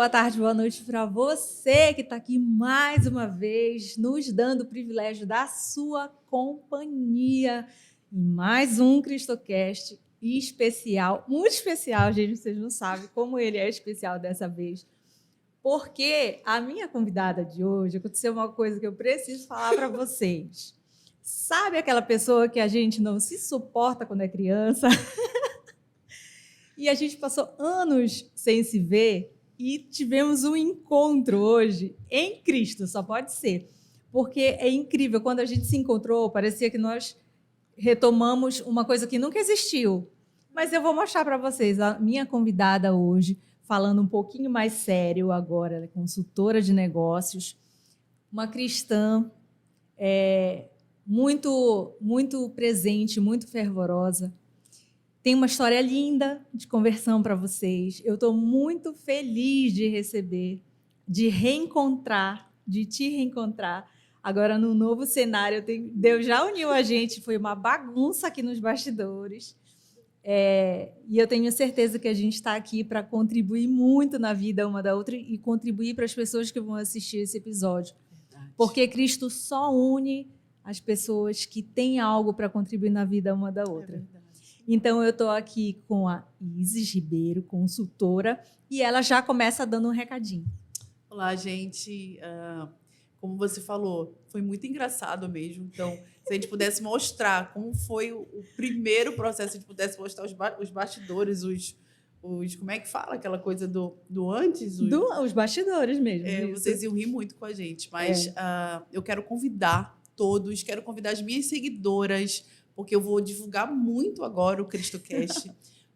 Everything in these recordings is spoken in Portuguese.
boa tarde, boa noite para você que está aqui mais uma vez, nos dando o privilégio da sua companhia em mais um Cristocast especial, muito especial, gente, vocês não sabem como ele é especial dessa vez, porque a minha convidada de hoje aconteceu uma coisa que eu preciso falar para vocês. Sabe aquela pessoa que a gente não se suporta quando é criança? E a gente passou anos sem se ver e tivemos um encontro hoje em Cristo, só pode ser. Porque é incrível, quando a gente se encontrou, parecia que nós retomamos uma coisa que nunca existiu. Mas eu vou mostrar para vocês a minha convidada hoje, falando um pouquinho mais sério agora, ela é consultora de negócios, uma cristã muito presente, muito fervorosa. Tem uma história linda de conversão para vocês. Eu estou muito feliz de receber, de te reencontrar. Agora, no novo cenário, Deus já uniu a gente, foi uma bagunça aqui nos bastidores. E eu tenho certeza que a gente está aqui para contribuir muito na vida uma da outra e contribuir para as pessoas que vão assistir esse episódio. Verdade. Porque Cristo só une as pessoas que têm algo para contribuir na vida uma da outra. Então, eu estou aqui com a Isis Ribeiro, consultora, e ela já começa dando um recadinho. Olá, gente. Como você falou, foi muito engraçado mesmo. Então, se a gente pudesse mostrar como foi o primeiro processo, se a gente pudesse mostrar os bastidores, os como é que fala aquela coisa do antes? Os bastidores mesmo. Vocês iam rir muito com a gente. Mas eu quero convidar todos, quero convidar as minhas seguidoras, porque eu vou divulgar muito agora o Cristocast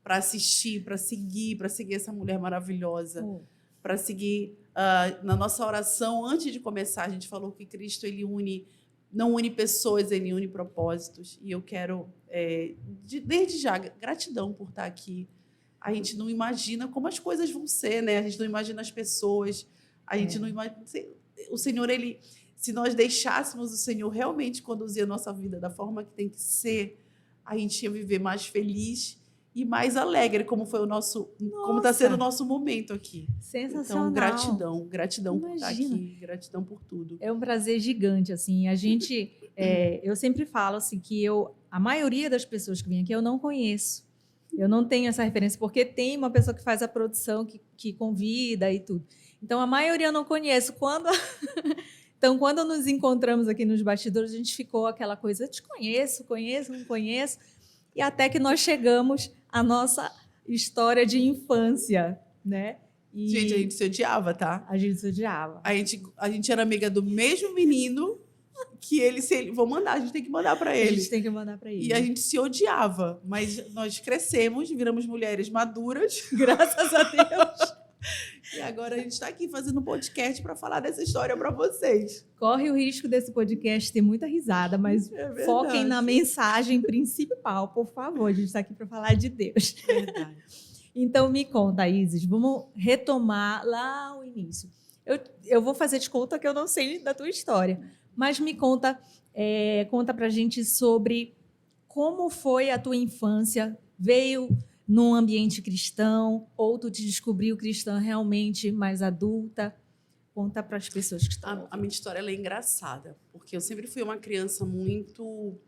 para assistir, para seguir essa mulher maravilhosa, para seguir na nossa oração. Antes de começar, a gente falou que Cristo ele não une pessoas, ele une propósitos. E eu quero, desde já, gratidão por estar aqui. A gente não imagina como as coisas vão ser, né? A gente não imagina as pessoas, a gente não imagina. O Senhor, ele... Se nós deixássemos o Senhor realmente conduzir a nossa vida da forma que tem que ser, a gente ia viver mais feliz e mais alegre, como foi como está sendo o nosso momento aqui. Sensacional. Então, gratidão por estar aqui, gratidão por tudo. É um prazer gigante, assim. A gente, eu sempre falo assim que a maioria das pessoas que vêm aqui eu não conheço. Eu não tenho essa referência, porque tem uma pessoa que faz a produção, que convida e tudo. Então, a maioria eu não conheço. Então, quando nos encontramos aqui nos bastidores, a gente ficou aquela coisa, eu te conheço, não conheço, e até que nós chegamos à nossa história de infância, né? Gente, a gente se odiava, tá? A gente se odiava. A gente era amiga do mesmo menino que a gente tem que mandar para ele. A gente tem que mandar para ele. E a gente se odiava, mas nós crescemos, viramos mulheres maduras. Graças a Deus. E agora a gente está aqui fazendo um podcast para falar dessa história para vocês. Corre o risco desse podcast ter muita risada, mas foquem na mensagem principal, por favor. A gente está aqui para falar de Deus. Verdade. Então, me conta, Isis, vamos retomar lá o início. Eu vou fazer de conta que eu não sei da tua história, mas me conta para a gente sobre como foi a tua infância. Veio num ambiente cristão, ou tu te descobriu cristã realmente mais adulta? Conta para as pessoas que estão. A minha história ela é engraçada, porque eu sempre fui uma criança muito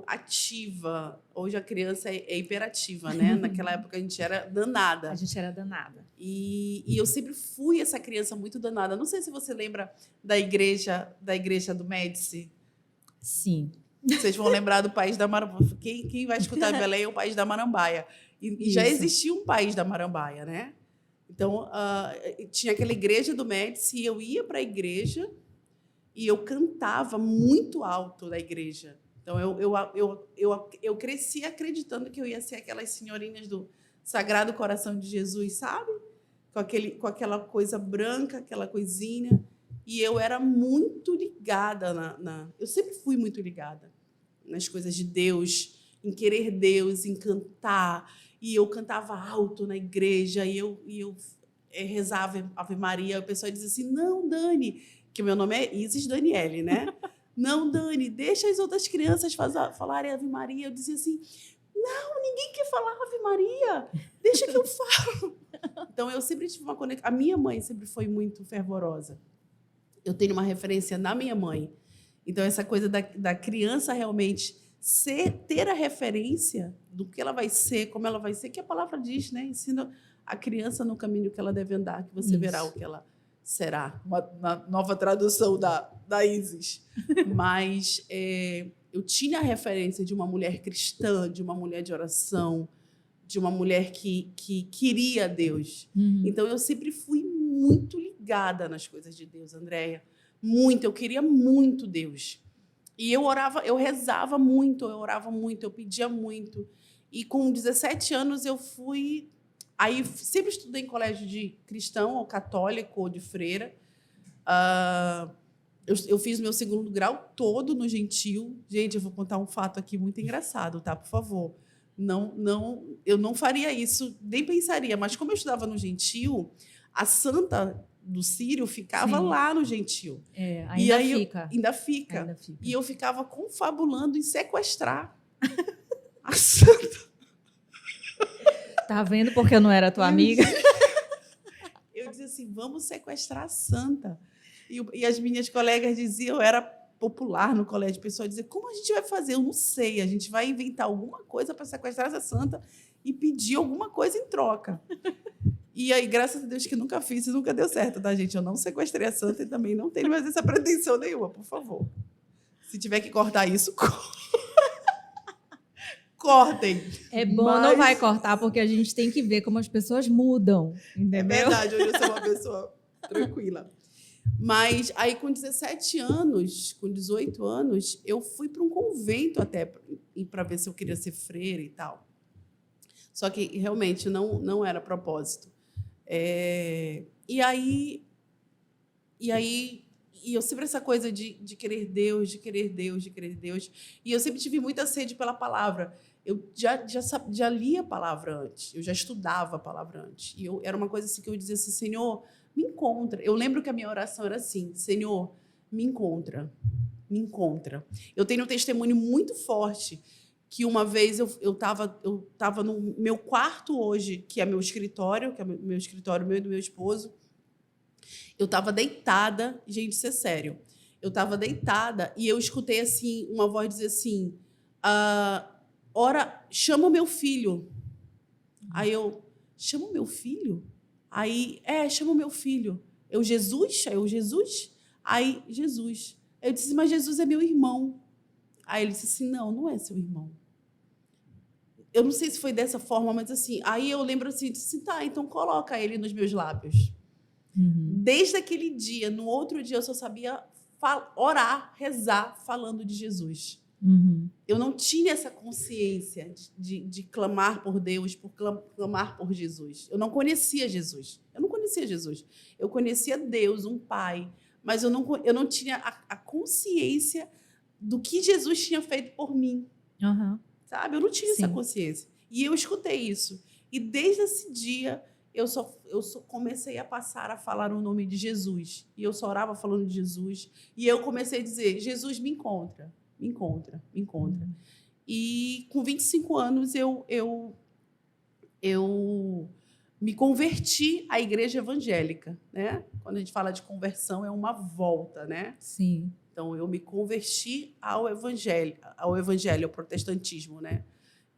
ativa. Hoje a criança é hiperativa, né? Naquela época a gente era danada. A gente era danada. E eu sempre fui essa criança muito danada. Não sei se você lembra da igreja do Médici. Sim. Vocês vão lembrar do País da Marambaia. Quem vai escutar Belém é o País da Marambaia. E já existia um País da Marambaia, né? Então, tinha aquela igreja do Médici, e eu ia para a igreja e eu cantava muito alto na igreja. Então, eu cresci acreditando que eu ia ser aquelas senhorinhas do Sagrado Coração de Jesus, sabe? Com aquela coisa branca, aquela coisinha. E eu era muito ligada eu sempre fui muito ligada nas coisas de Deus, em querer Deus, em cantar. E eu cantava alto na igreja, e eu rezava Ave Maria. O pessoal dizia assim, não, Dani, que meu nome é Isis Daniele, né? Não, Dani, deixa as outras crianças falarem Ave Maria. Eu dizia assim, não, ninguém quer falar Ave Maria, deixa que eu falo. Então, eu sempre tive uma conexão. A minha mãe sempre foi muito fervorosa. Eu tenho uma referência na minha mãe. Então, essa coisa da criança realmente ter a referência do que ela vai ser, como ela vai ser, que a palavra diz, né? Ensina a criança no caminho que ela deve andar, que você verá o que ela será. Uma nova tradução da Isis. Mas eu tinha a referência de uma mulher cristã, de uma mulher de oração, de uma mulher que queria Deus. Então, eu sempre fui muito ligada nas coisas de Deus, Andréia. Muito, eu queria muito Deus. E eu orava, eu rezava muito, eu orava muito, eu pedia muito. E com 17 anos eu fui... Aí sempre estudei em colégio de cristão, ou católico, ou de freira. Eu fiz meu segundo grau todo no Gentil. Gente, eu vou contar um fato aqui muito engraçado, tá? Por favor. Eu não faria isso, nem pensaria. Mas como eu estudava no Gentil, a santa do Círio ficava lá no Gentil. Ainda fica. E eu ficava confabulando em sequestrar a santa. Tá vendo porque eu não era tua amiga? Eu dizia assim, vamos sequestrar a santa. E as minhas colegas diziam, eu era popular no colégio, o pessoal dizia, como a gente vai fazer? Eu não sei, a gente vai inventar alguma coisa para sequestrar essa santa e pedir alguma coisa em troca. E aí, graças a Deus que nunca fiz e nunca deu certo, tá, gente? Eu não sequestrei a santa e também não tenho mais essa pretensão nenhuma, por favor. Se tiver que cortar isso, cortem. É bom, não vai cortar, porque a gente tem que ver como as pessoas mudam, entendeu? É verdade, hoje eu sou uma pessoa tranquila. Mas aí, com 17 anos, com 18 anos, eu fui para um convento até para ver se eu queria ser freira e tal. Só que, realmente, não era propósito. E eu sempre essa coisa de querer Deus, de querer Deus, de querer Deus. E eu sempre tive muita sede pela palavra. Eu já lia a palavra antes, eu já estudava a palavra antes. E era uma coisa assim que eu dizia assim, Senhor, me encontra. Eu lembro que a minha oração era assim, Senhor, me encontra, me encontra. Eu tenho um testemunho muito forte que uma vez eu estava no meu quarto hoje, que é meu escritório, que é meu escritório meu e do meu esposo. Eu estava deitada, gente, isso é sério. Eu estava deitada e eu escutei assim uma voz dizer assim, ora, chama o meu filho. Aí eu, chama o meu filho? Aí, chama o meu filho. Jesus? Aí eu, Jesus? Aí, Jesus. Eu disse, mas Jesus é meu irmão. Aí ele disse assim, não é seu irmão. Eu não sei se foi dessa forma, mas assim, aí eu lembro assim, disse, tá, então coloca ele nos meus lábios. Desde aquele dia, no outro dia, eu só sabia orar, rezar, falando de Jesus. Eu não tinha essa consciência de clamar por Deus, por clamar por Jesus. Eu não conhecia Jesus. Eu conhecia Deus, um Pai, mas eu não tinha a consciência do que Jesus tinha feito por mim. Sabe? Eu não tinha essa consciência. E eu escutei isso. E desde esse dia, eu só comecei a passar a falar o nome de Jesus. E eu só orava falando de Jesus. E eu comecei a dizer, Jesus, me encontra. Me encontra, me encontra. E com 25 anos, eu me converti à igreja evangélica, né? Quando a gente fala de conversão, é uma volta, né? Sim. Então, eu me converti ao evangelho, ao protestantismo, né?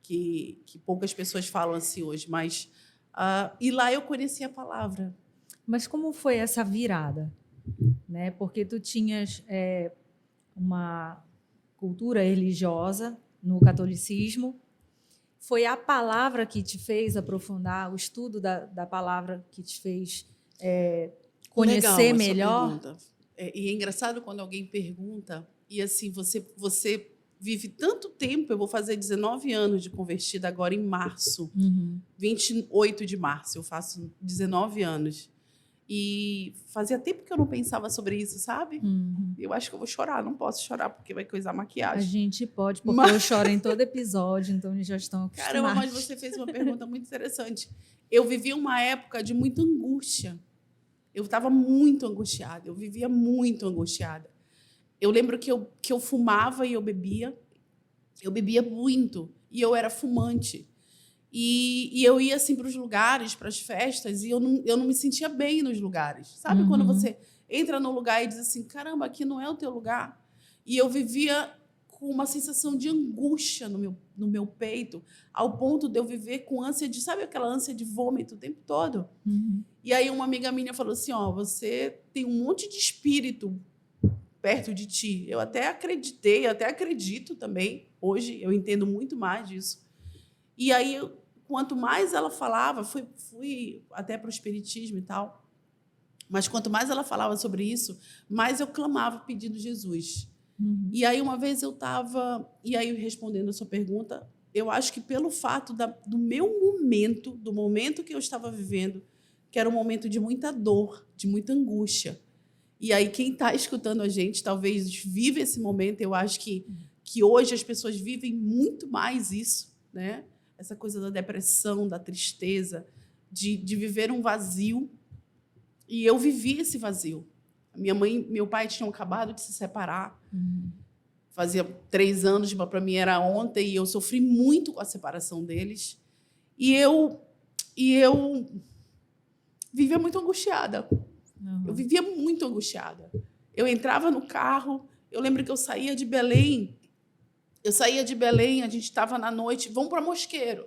Que poucas pessoas falam assim hoje, mas... e lá eu conheci a palavra. Mas como foi essa virada? Né? Porque tu tinhas uma cultura religiosa no catolicismo. Foi a palavra que te fez aprofundar, o estudo da palavra que te fez conhecer melhor? E é engraçado quando alguém pergunta, e assim, você vive tanto tempo, eu vou fazer 19 anos de convertida agora em março, 28 de março, eu faço 19 anos. E fazia tempo que eu não pensava sobre isso, sabe? Eu acho que eu vou chorar, não posso chorar porque vai coisar a maquiagem. A gente pode, porque eu choro em todo episódio, então eles já estão acostumados. Caramba, mas você fez uma pergunta muito interessante. Eu vivia uma época de muita angústia. Eu estava muito angustiada, eu vivia muito angustiada. Eu lembro que eu fumava e eu bebia muito, e eu era fumante. E eu ia assim para os lugares, para as festas, e eu não me sentia bem nos lugares. Sabe quando você entra num lugar e diz assim, caramba, aqui não é o teu lugar? E eu vivia com uma sensação de angústia no meu peito, ao ponto de eu viver com ânsia de, sabe aquela ânsia de vômito o tempo todo? E aí uma amiga minha falou assim, ó, você tem um monte de espírito perto de ti. Eu até acreditei, eu até acredito também. Hoje eu entendo muito mais disso. E aí, quanto mais ela falava, fui até para o espiritismo e tal, mas quanto mais ela falava sobre isso, mais eu clamava pedindo Jesus. E aí, uma vez eu estava... E aí, respondendo a sua pergunta, eu acho que pelo fato do meu momento, do momento que eu estava vivendo, que era um momento de muita dor, de muita angústia. E aí, quem está escutando a gente, talvez vive esse momento. Eu acho que hoje as pessoas vivem muito mais isso, né? Essa coisa da depressão, da tristeza, de viver um vazio. E eu vivi esse vazio. Minha mãe e meu pai tinham acabado de se separar. Fazia 3 anos, para mim era ontem, e eu sofri muito com a separação deles. E eu vivia muito angustiada. Eu vivia muito angustiada. Eu entrava no carro, eu lembro que eu saía de Belém, a gente estava na noite, vamos para Mosqueiro.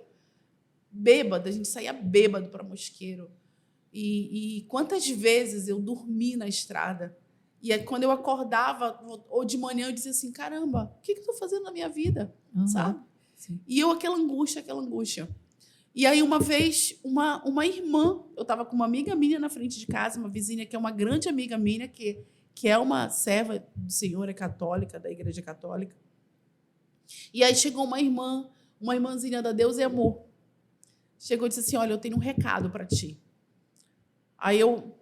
Bêbada, a gente saía bêbado para Mosqueiro. E quantas vezes eu dormi na estrada. E aí, quando eu acordava, ou de manhã, eu dizia assim, caramba, o que eu estou fazendo na minha vida? Sabe? Sim. E eu, aquela angústia. E aí, uma vez, uma irmã, eu estava com uma amiga minha na frente de casa, uma vizinha que é uma grande amiga minha, que é uma serva do Senhor, é católica, da Igreja Católica. E aí chegou uma irmãzinha da Deus e Amor. Chegou e disse assim, olha, eu tenho um recado para ti. Aí eu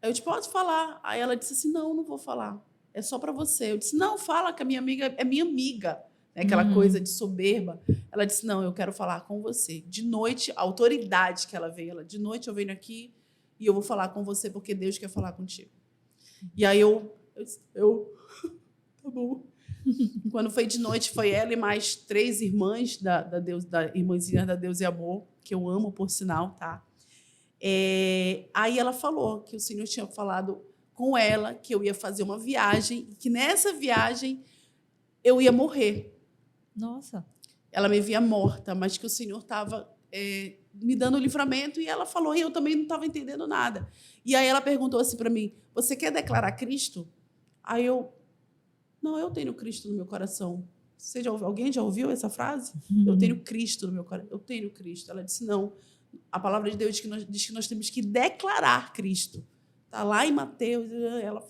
disse, pode falar. Aí ela disse assim, não vou falar. É só para você. Eu disse, não, fala, que a minha amiga é minha amiga. Aquela coisa de soberba. Ela disse, não, eu quero falar com você. De noite, a autoridade que ela veio. Ela, de noite eu venho aqui e eu vou falar com você porque Deus quer falar contigo. E aí eu disse, tá bom. Quando foi de noite, foi ela e mais 3 irmãs da irmãzinha da Deus e Amor, que eu amo, por sinal, tá? Aí ela falou que o Senhor tinha falado com ela que eu ia fazer uma viagem e que nessa viagem eu ia morrer. Nossa. Ela me via morta, mas que o Senhor estava me dando o livramento, e ela falou, e eu também não estava entendendo nada. E aí ela perguntou assim para mim, você quer declarar Cristo? Aí não, eu tenho Cristo no meu coração. Alguém já ouviu essa frase? Eu tenho Cristo no meu coração. Eu tenho Cristo. Ela disse, não. A palavra de Deus diz que nós temos que declarar Cristo. Está lá em Mateus.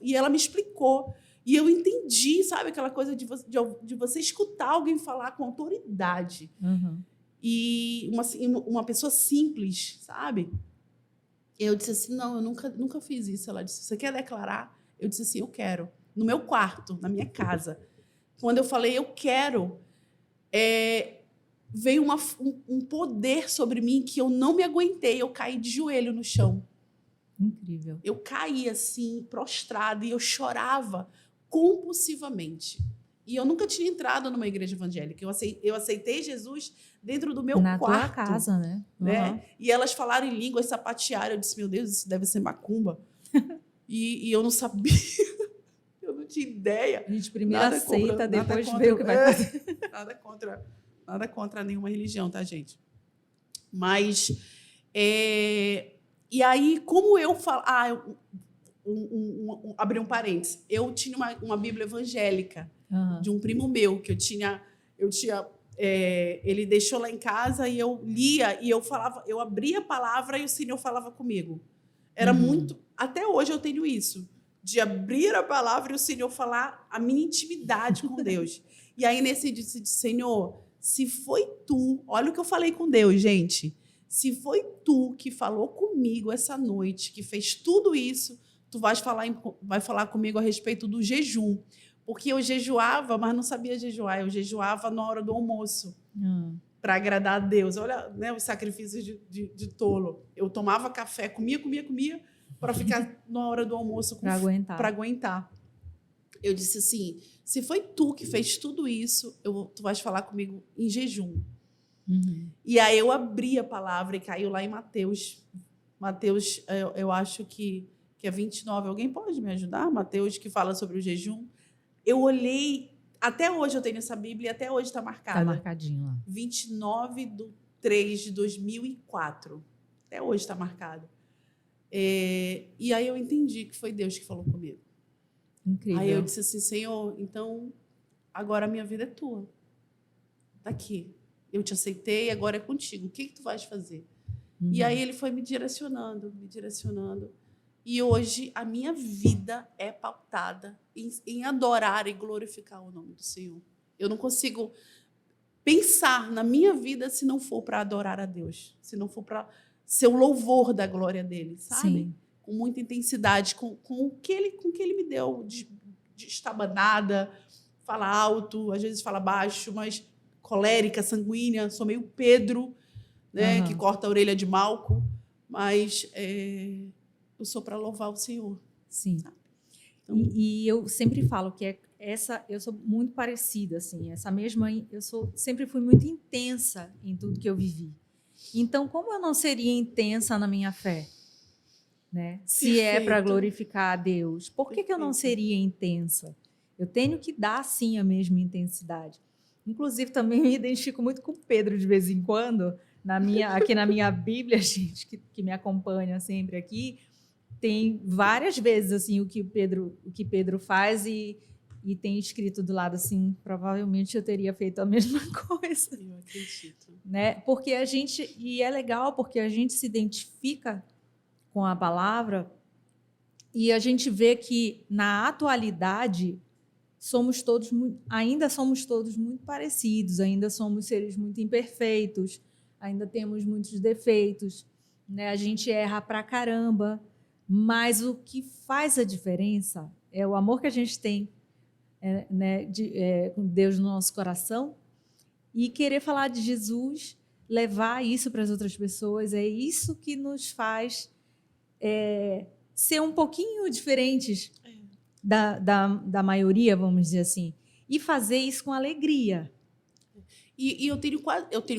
E ela me explicou. E eu entendi, sabe, aquela coisa de você escutar alguém falar com autoridade. E uma pessoa simples, sabe? Eu disse assim, não, eu nunca fiz isso. Ela disse, você quer declarar? Eu disse assim, eu quero. No meu quarto, na minha casa. Quando eu falei, eu quero, veio um poder sobre mim que eu não me aguentei. Eu caí de joelho no chão. Incrível. Eu caí assim, prostrada, e eu chorava compulsivamente. E eu nunca tinha entrado numa igreja evangélica. Eu aceitei Jesus dentro do meu quarto. Na tua casa, né? Né? E elas falaram em línguas, sapatearam. Eu disse, meu Deus, isso deve ser macumba. e eu não sabia. Eu não tinha ideia. A gente primeiro aceita, depois vê o que vai fazer. Nada contra nenhuma religião, tá, gente? Mas, e aí, como eu falo... abri um parênteses. Eu tinha uma Bíblia evangélica de um primo meu, que ele deixou lá em casa, e eu lia, e eu abria a palavra e o Senhor falava comigo. Era muito... Até hoje eu tenho isso. De abrir a palavra e o Senhor falar a minha intimidade com Deus. E aí, nesse dia, eu disse, Senhor, se foi tu... Olha o que eu falei com Deus, gente. Se foi tu que falou comigo essa noite, que fez tudo isso, tu vai falar comigo a respeito do jejum. Porque eu jejuava, mas não sabia jejuar. Eu jejuava na hora do almoço. Para agradar a Deus. Olha, né, os sacrifícios de tolo. Eu tomava café, comia, para ficar na hora do almoço para aguentar. Eu disse assim, se foi tu que fez tudo isso, tu vais falar comigo em jejum. E aí eu abri a palavra e caiu lá em Mateus. Mateus, eu acho que é 29. Alguém pode me ajudar? Mateus, que fala sobre o jejum. Eu olhei, até hoje eu tenho essa Bíblia, e até hoje está marcada. Está marcadinho lá. 29/3/2004. Até hoje está marcado. E aí eu entendi que foi Deus que falou comigo. Incrível. Aí eu disse assim, Senhor, então agora a minha vida é tua. Está aqui. Eu te aceitei, agora é contigo. O que tu vais fazer? E aí ele foi me direcionando, me direcionando. E hoje a minha vida é pautada em adorar e glorificar o nome do Senhor. Eu não consigo pensar na minha vida se não for para adorar a Deus, se não for para ser o louvor da glória dele, sabe? Sim. Com muita intensidade, com o que ele me deu, de estabanada, fala alto, às vezes fala baixo, mas colérica, sanguínea, sou meio Pedro, né, que corta a orelha de Malco, mas eu sou para louvar o Senhor. Sim. Então, e eu sempre falo que eu sou muito parecida, assim, sempre fui muito intensa em tudo que eu vivi. Então, como eu não seria intensa na minha fé? Né? Se é para glorificar a Deus, por que eu não seria intensa? Eu tenho que dar, sim, a mesma intensidade. Inclusive, também me identifico muito com Pedro de vez em quando. Aqui na minha Bíblia, gente, que me acompanha sempre aqui, tem várias vezes assim, o que Pedro faz e tem escrito do lado assim, provavelmente eu teria feito a mesma coisa. Eu acredito. Né? Porque e é legal porque a gente se identifica com a palavra e a gente vê que na atualidade ainda somos todos muito parecidos, ainda somos seres muito imperfeitos, ainda temos muitos defeitos, né? A gente erra pra caramba, mas o que faz a diferença é o amor que a gente tem né, com Deus no nosso coração e querer falar de Jesus, levar isso para as outras pessoas, é isso que nos faz ser um pouquinho diferentes da maioria, vamos dizer assim, e fazer isso com alegria. E eu tenho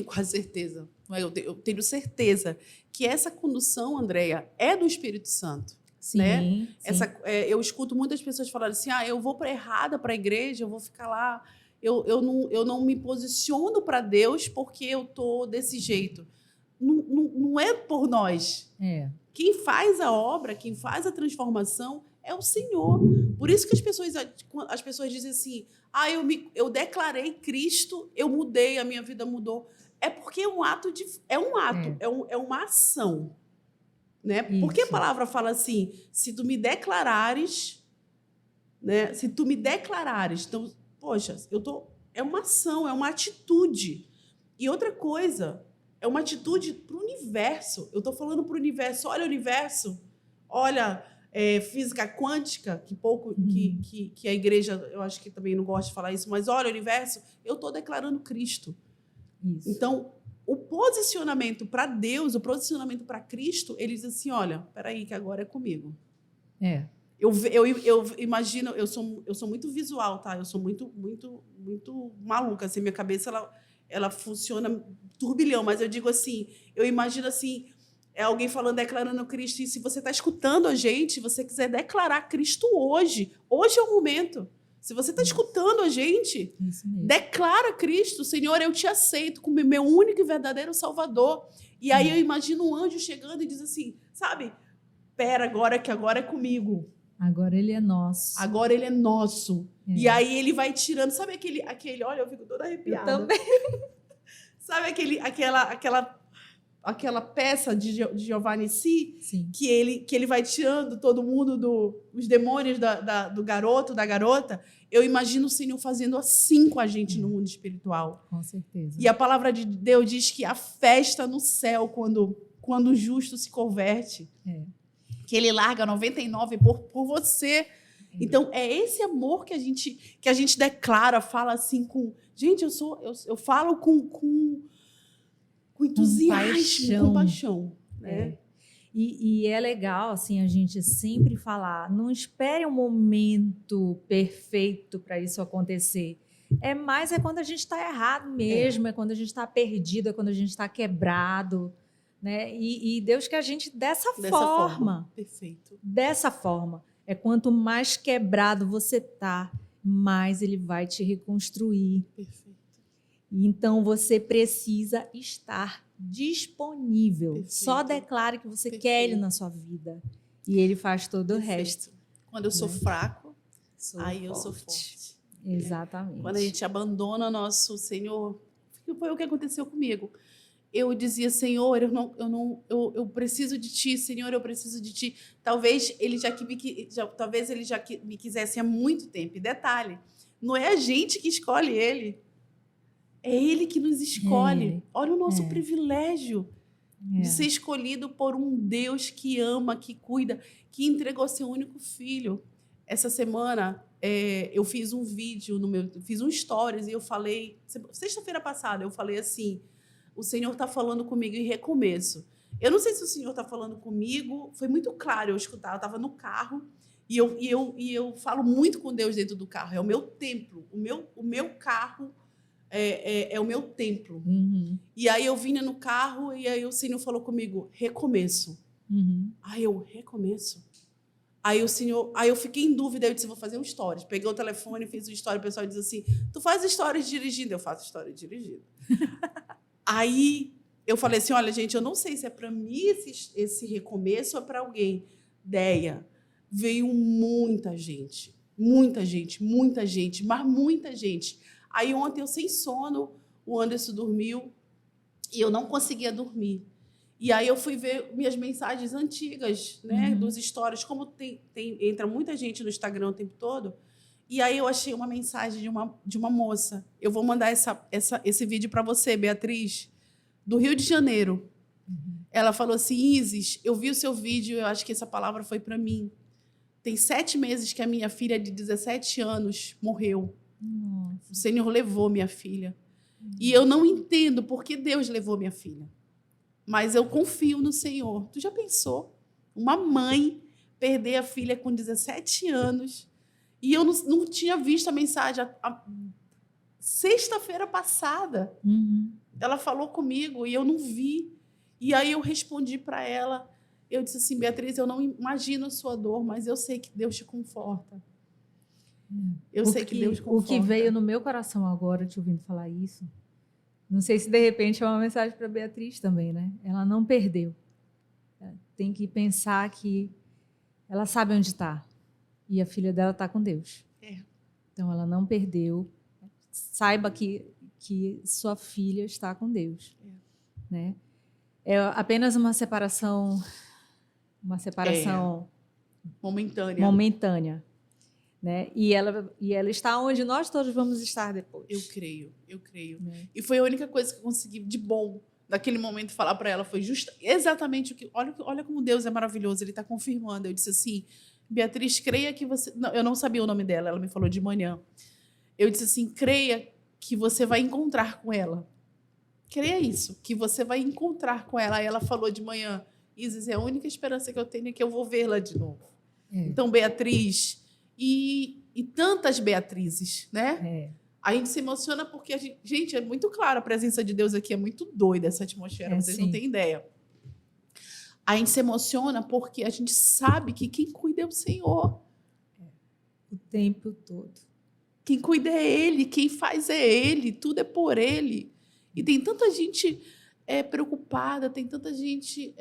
quase certeza, eu tenho certeza que essa condução, Andréia, é do Espírito Santo. Sim, né? sim. Eu escuto muitas pessoas falarem assim, eu vou errada para a igreja, eu vou ficar lá, eu não me posiciono para Deus porque eu estou desse jeito. Não é por nós. Quem faz a obra, quem faz a transformação é o Senhor. Por isso que as pessoas dizem assim, eu declarei Cristo, eu mudei, a minha vida mudou. É porque é uma ação. Né? Porque a palavra fala assim, se tu me declarares, né? Se tu me declarares, então, poxa, é uma ação, é uma atitude. E outra coisa, é uma atitude para o universo. Eu estou falando para o universo, olha o universo, olha física quântica, que a igreja, eu acho que também não gosta de falar isso, mas olha o universo, eu estou declarando Cristo. Isso. Então, o posicionamento para Deus, o posicionamento para Cristo, ele diz assim, olha, peraí, que agora é comigo. Eu imagino, eu sou muito visual, tá? Eu sou muito, muito, muito maluca, assim, minha cabeça, ela funciona turbilhão, mas eu digo assim, eu imagino assim, alguém falando, declarando Cristo, e se você está escutando a gente, se você quiser declarar Cristo hoje é o momento. Se você está escutando a gente, declara Cristo, Senhor, eu te aceito como meu único e verdadeiro Salvador. E aí eu imagino um anjo chegando e diz assim, sabe, pera agora que agora é comigo. Agora ele é nosso. Agora ele é nosso. E aí ele vai tirando, sabe aquele olha, eu fico toda arrepiada. Eu também. Sabe aquela peça de Giovanni Si, sim, que ele vai tirando todo mundo os demônios do garoto, da garota. Eu imagino o Senhor fazendo assim com a gente no mundo espiritual. Com certeza. E a palavra de Deus diz que a festa no céu quando o justo se converte. Que ele larga 99 por você. Então, é esse amor que a gente declara, fala assim com... Gente, eu falo com entusiasmo, com paixão. Né? E é legal assim, a gente sempre falar, não espere um momento perfeito para isso acontecer. É quando a gente está errado mesmo, é quando a gente está perdido, é quando a gente está quebrado, né? E Deus quer a gente dessa forma. Perfeito. Dessa forma. É quanto mais quebrado você tá, mais Ele vai te reconstruir. Perfeito. Então você precisa estar disponível. Perfeito. Só declare que você Perfeito. quer Ele na sua vida. E Ele faz todo o Perfeito. resto. Quando eu sou fraco, Aí eu sou forte. Exatamente. Quando a gente abandona nosso Senhor, foi o que aconteceu comigo. Eu dizia, Senhor, eu preciso de Ti, Senhor, eu preciso de Ti. Talvez ele já me quisesse há muito tempo. E detalhe, não é a gente que escolhe Ele, é Ele que nos escolhe. Olha o nosso privilégio de ser escolhido por um Deus que ama, que cuida, que entregou seu único filho. Essa semana eu fiz um vídeo fiz um stories e eu falei, sexta-feira passada, eu falei assim: o Senhor está falando comigo em recomeço. Eu não sei se o Senhor está falando comigo, foi muito claro eu escutar, eu estava no carro e eu falo muito com Deus dentro do carro, é o meu templo, o meu carro é o meu templo. Uhum. E aí eu vinha no carro e aí o Senhor falou comigo, recomeço. Uhum. Aí eu, recomeço? Aí eu fiquei em dúvida, eu disse, vou fazer um stories. Peguei o telefone, fiz um story, o pessoal diz assim, tu faz stories dirigindo? Eu faço stories dirigindo. Aí eu falei assim, olha, gente, eu não sei se é para mim esse recomeço ou é para alguém. Deia, veio muita gente, mas muita gente. Aí ontem eu sem sono, o Anderson dormiu e eu não conseguia dormir. E aí eu fui ver minhas mensagens antigas, né, dos stories, como entra muita gente no Instagram o tempo todo. E aí eu achei uma mensagem de uma moça. Eu vou mandar esse vídeo para você, Beatriz, do Rio de Janeiro. Uhum. Ela falou assim, Isis, eu vi o seu vídeo, eu acho que essa palavra foi para mim. Tem 7 meses que a minha filha de 17 anos morreu. Nossa. O Senhor levou minha filha. E eu não entendo por que Deus levou minha filha. Mas eu confio no Senhor. Tu já pensou? Uma mãe perder a filha com 17 anos. E eu não tinha visto a mensagem. Sexta-feira passada, ela falou comigo e eu não vi. E aí eu respondi para ela. Eu disse assim, Beatriz, eu não imagino a sua dor, mas eu sei que Deus te conforta. Eu sei que Deus conforta. O que veio no meu coração agora, te ouvindo falar isso, não sei se de repente é uma mensagem para Beatriz também, né? Ela não perdeu. Tem que pensar que ela sabe onde está. E a filha dela está com Deus. Então ela não perdeu. Saiba que sua filha está com Deus. Né? É apenas uma separação momentânea. Né? E ela está onde nós todos vamos estar depois. Eu creio. Né? E foi a única coisa que eu consegui de bom naquele momento falar para ela, foi exatamente o que... Olha como Deus é maravilhoso, Ele está confirmando. Eu disse assim, Beatriz, creia que você... Não, eu não sabia o nome dela, ela me falou de manhã. Eu disse assim, creia que você vai encontrar com ela. Creia isso, que você vai encontrar com ela. Aí ela falou de manhã, Isis, é a única esperança que eu tenho é que eu vou vê-la de novo. Então, Beatriz... E tantas Beatrizes, né? A gente se emociona porque gente, é muito claro, a presença de Deus aqui é muito doida, essa atmosfera, vocês não têm ideia. A gente se emociona porque a gente sabe que quem cuida é o Senhor. O tempo todo. Quem cuida é Ele, quem faz é Ele, tudo é por Ele. E tem tanta gente preocupada, tem tanta gente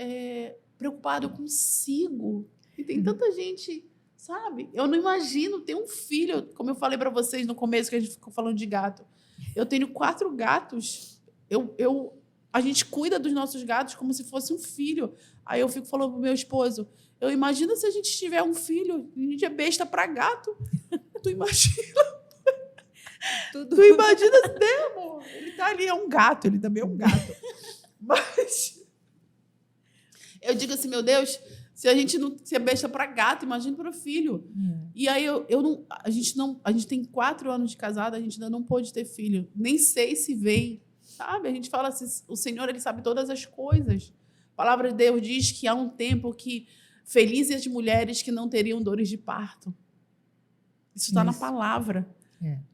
preocupada consigo, e tem tanta gente... Sabe? Eu não imagino ter um filho, como eu falei para vocês no começo, que a gente ficou falando de gato. Eu tenho 4 gatos. A gente cuida dos nossos gatos como se fosse um filho. Aí eu fico falando pro meu esposo, eu imagino se a gente tiver um filho, a gente é besta para gato. Tu imagina? Tu imagina, né, amor? Ele tá ali, é um gato, ele também é um gato. Mas eu digo assim, meu Deus... Se a gente não se é besta para gato, imagina para o filho. E aí a gente tem 4 anos de casada, a gente ainda não pôde ter filho. Nem sei se vem, sabe? A gente fala assim, o Senhor, Ele sabe todas as coisas. A palavra de Deus diz que há um tempo que felizes as mulheres que não teriam dores de parto. Isso está na palavra.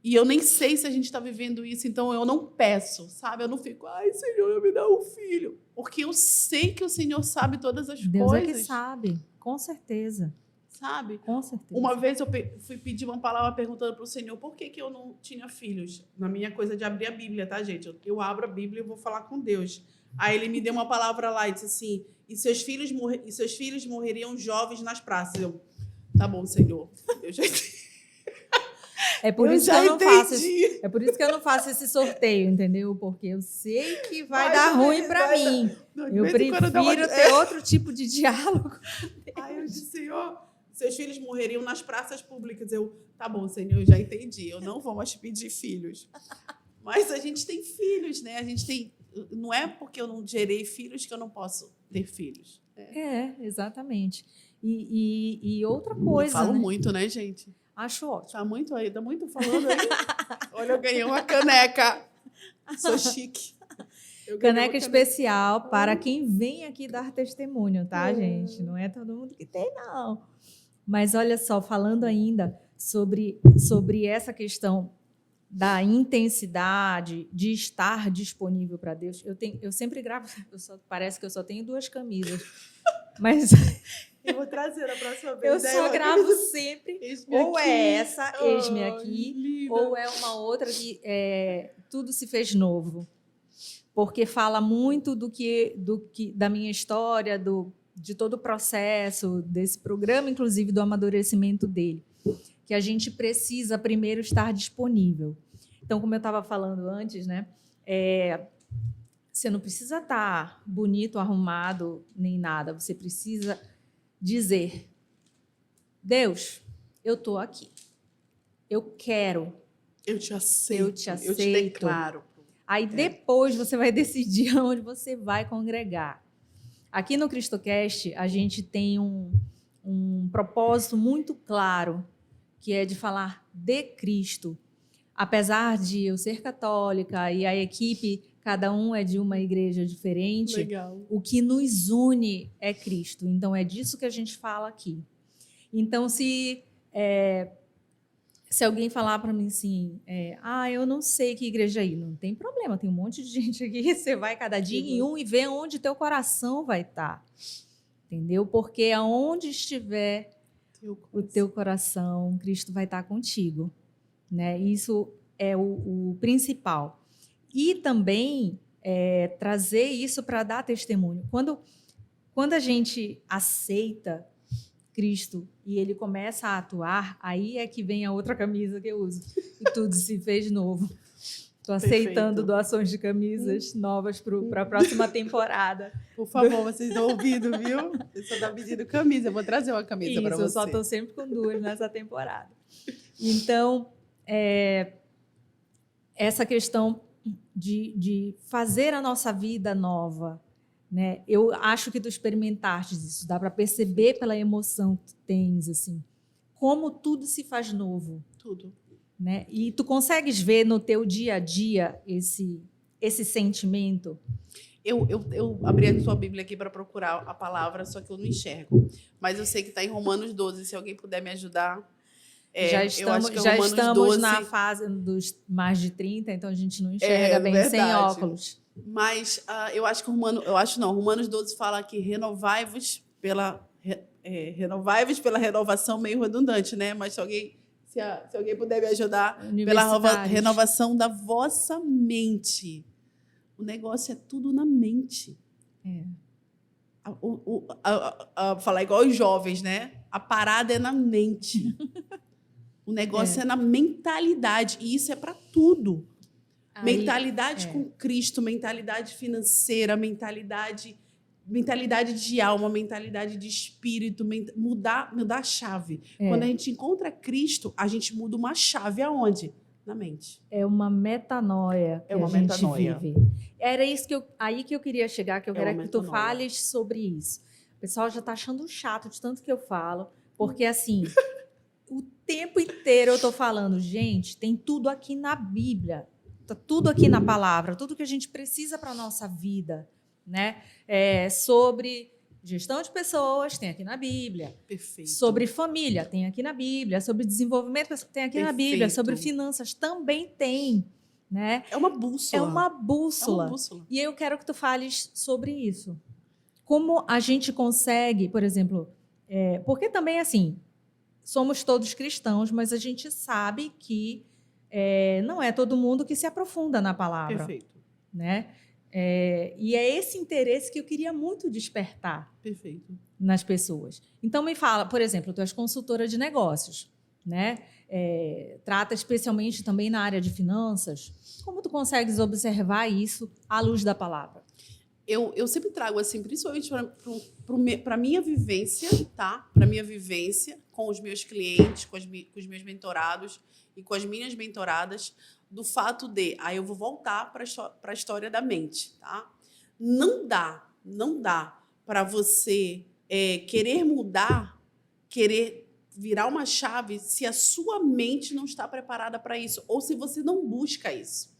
E eu nem sei se a gente está vivendo isso, então eu não peço, sabe? Eu não fico, ai, Senhor, me dá um filho. Porque eu sei que o Senhor sabe todas as Deus coisas. é que sabe, com certeza. Sabe? Com certeza. Uma vez eu fui pedir uma palavra perguntando para o Senhor por que eu não tinha filhos. Na minha coisa de abrir a Bíblia, tá, gente? Eu abro a Bíblia e vou falar com Deus. Aí ele me deu uma palavra lá e disse assim, e seus filhos morreriam jovens nas praças. Eu, tá bom, Senhor. Eu já entendi. É por isso que eu não faço esse sorteio, entendeu? Porque eu sei que vai dar ruim para mim. Eu prefiro ter outro tipo de diálogo. Aí eu disse, Senhor, seus filhos morreriam nas praças públicas. Eu, tá bom, Senhor, eu já entendi. Eu não vou mais pedir filhos. Mas a gente tem filhos, né? A gente tem... Não é porque eu não gerei filhos que eu não posso ter filhos. Exatamente. E outra coisa, eu falo muito, né, gente? Acho ótimo. Tá muito falando aí. Olha, eu ganhei uma caneca. Sou chique. Caneca especial para quem vem aqui dar testemunho, tá, gente? Não é todo mundo que tem, não. Mas olha só, falando ainda sobre essa questão da intensidade de estar disponível para Deus, eu sempre gravo, parece que eu só tenho 2 camisas, mas eu vou trazer na próxima vez. Eu só gravo sempre, ou aqui. É essa, eis-me aqui, linda. Ou é uma outra que tudo se fez novo, porque fala muito da minha história, de todo o processo desse programa, inclusive do amadurecimento dele, que a gente precisa primeiro estar disponível. Então, como eu estava falando antes, né, você não precisa estar bonito, arrumado, nem nada. Você precisa dizer, Deus, eu estou aqui. Eu quero. Eu te aceito. Eu te declaro. Aí depois você vai decidir onde você vai congregar. Aqui no CristoCast, a gente tem um propósito muito claro, que é de falar de Cristo. Apesar de eu ser católica e a equipe, cada um é de uma igreja diferente, legal. O que nos une é Cristo. Então, é disso que a gente fala aqui. Então, se alguém falar para mim assim, eu não sei que igreja ir, não tem problema, tem um monte de gente aqui, você vai cada dia em um e vê onde teu coração vai estar. Entendeu? Porque aonde estiver o teu coração, Cristo vai estar contigo. Né? Isso é o principal. E também trazer isso para dar testemunho. Quando a gente aceita Cristo e ele começa a atuar, aí é que vem a outra camisa que eu uso. E tudo se fez novo. Estou aceitando doações de camisas novas para a próxima temporada. Por favor, vocês estão ouvindo, viu? Você só está pedindo camisa. Eu vou trazer uma camisa para você. Eu só estou sempre com 2 nessa temporada. Então, essa questão de fazer a nossa vida nova, né? Eu acho que tu experimentaste isso, dá para perceber pela emoção que tu tens, assim, como tudo se faz novo. Tudo. Né? E tu consegues ver no teu dia a dia esse sentimento? Eu abri a sua Bíblia aqui para procurar a palavra, só que eu não enxergo. Mas eu sei que está em Romanos 12, se alguém puder me ajudar. Já estamos na fase dos mais de 30, então a gente não enxerga bem verdade. Sem óculos. Mas eu acho que Romanos 12 fala que renovai-vos pela renovação, meio redundante, né? Mas se alguém puder me ajudar, pela renovação da vossa mente. O negócio é tudo na mente. Falar igual os jovens, né? A parada é na mente. O negócio é na mentalidade. E isso é para tudo. Mentalidade com Cristo, mentalidade financeira, mentalidade de alma, mentalidade de espírito, mudar a chave. Quando a gente encontra Cristo, a gente muda uma chave aonde? Na mente. É uma metanoia que a gente vive. Era isso aí que eu queria chegar, que eu quero que tu fales sobre isso. O pessoal já está achando chato de tanto que eu falo, porque assim, o tempo inteiro eu estou falando, gente, tem tudo aqui na Bíblia. Está tudo aqui na palavra, tudo que a gente precisa para a nossa vida, né? Sobre gestão de pessoas, tem aqui na Bíblia. Perfeito. Sobre família, tem aqui na Bíblia. Sobre desenvolvimento, tem aqui na Bíblia. Perfeito. Sobre finanças, também tem. Né? É uma bússola. É uma bússola. É uma bússola. E eu quero que tu fales sobre isso. Como a gente consegue, por exemplo, porque também, assim, somos todos cristãos, mas a gente sabe que não é todo mundo que se aprofunda na palavra. Perfeito. Né? E é esse interesse que eu queria muito despertar. Perfeito. Nas pessoas. Então, me fala, por exemplo, tu és consultora de negócios, né? Trata especialmente também na área de finanças. Como tu consegues observar isso à luz da palavra? Eu sempre trago, assim, principalmente para a minha vivência, tá? Para a minha vivência com os meus clientes, com os meus mentorados e com as minhas mentoradas, do fato de... Aí eu vou voltar para a história da mente, tá? Não dá para você querer mudar, querer virar uma chave se a sua mente não está preparada para isso, ou se você não busca isso.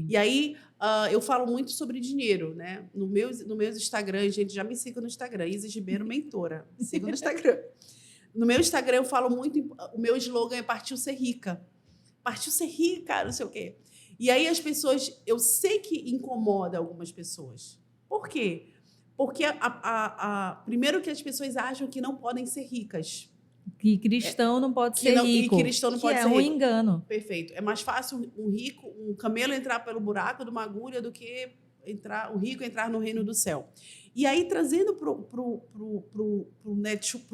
E aí, eu falo muito sobre dinheiro, né? No meu Instagram, gente, já me siga no Instagram, Isis Ribeiro Mentora. Me siga no Instagram. No meu Instagram, eu falo muito, o meu slogan é Partiu Ser Rica. Partiu ser rica, não sei o quê. E aí as pessoas, eu sei que incomoda algumas pessoas. Por quê? Porque, primeiro, que as pessoas acham que não podem ser ricas. Que cristão não pode ser rico. Que cristão não pode ser rico. rico. É um engano. Perfeito. É mais fácil um camelo entrar pelo buraco de uma agulha do que o rico entrar no reino do céu. E aí, trazendo para o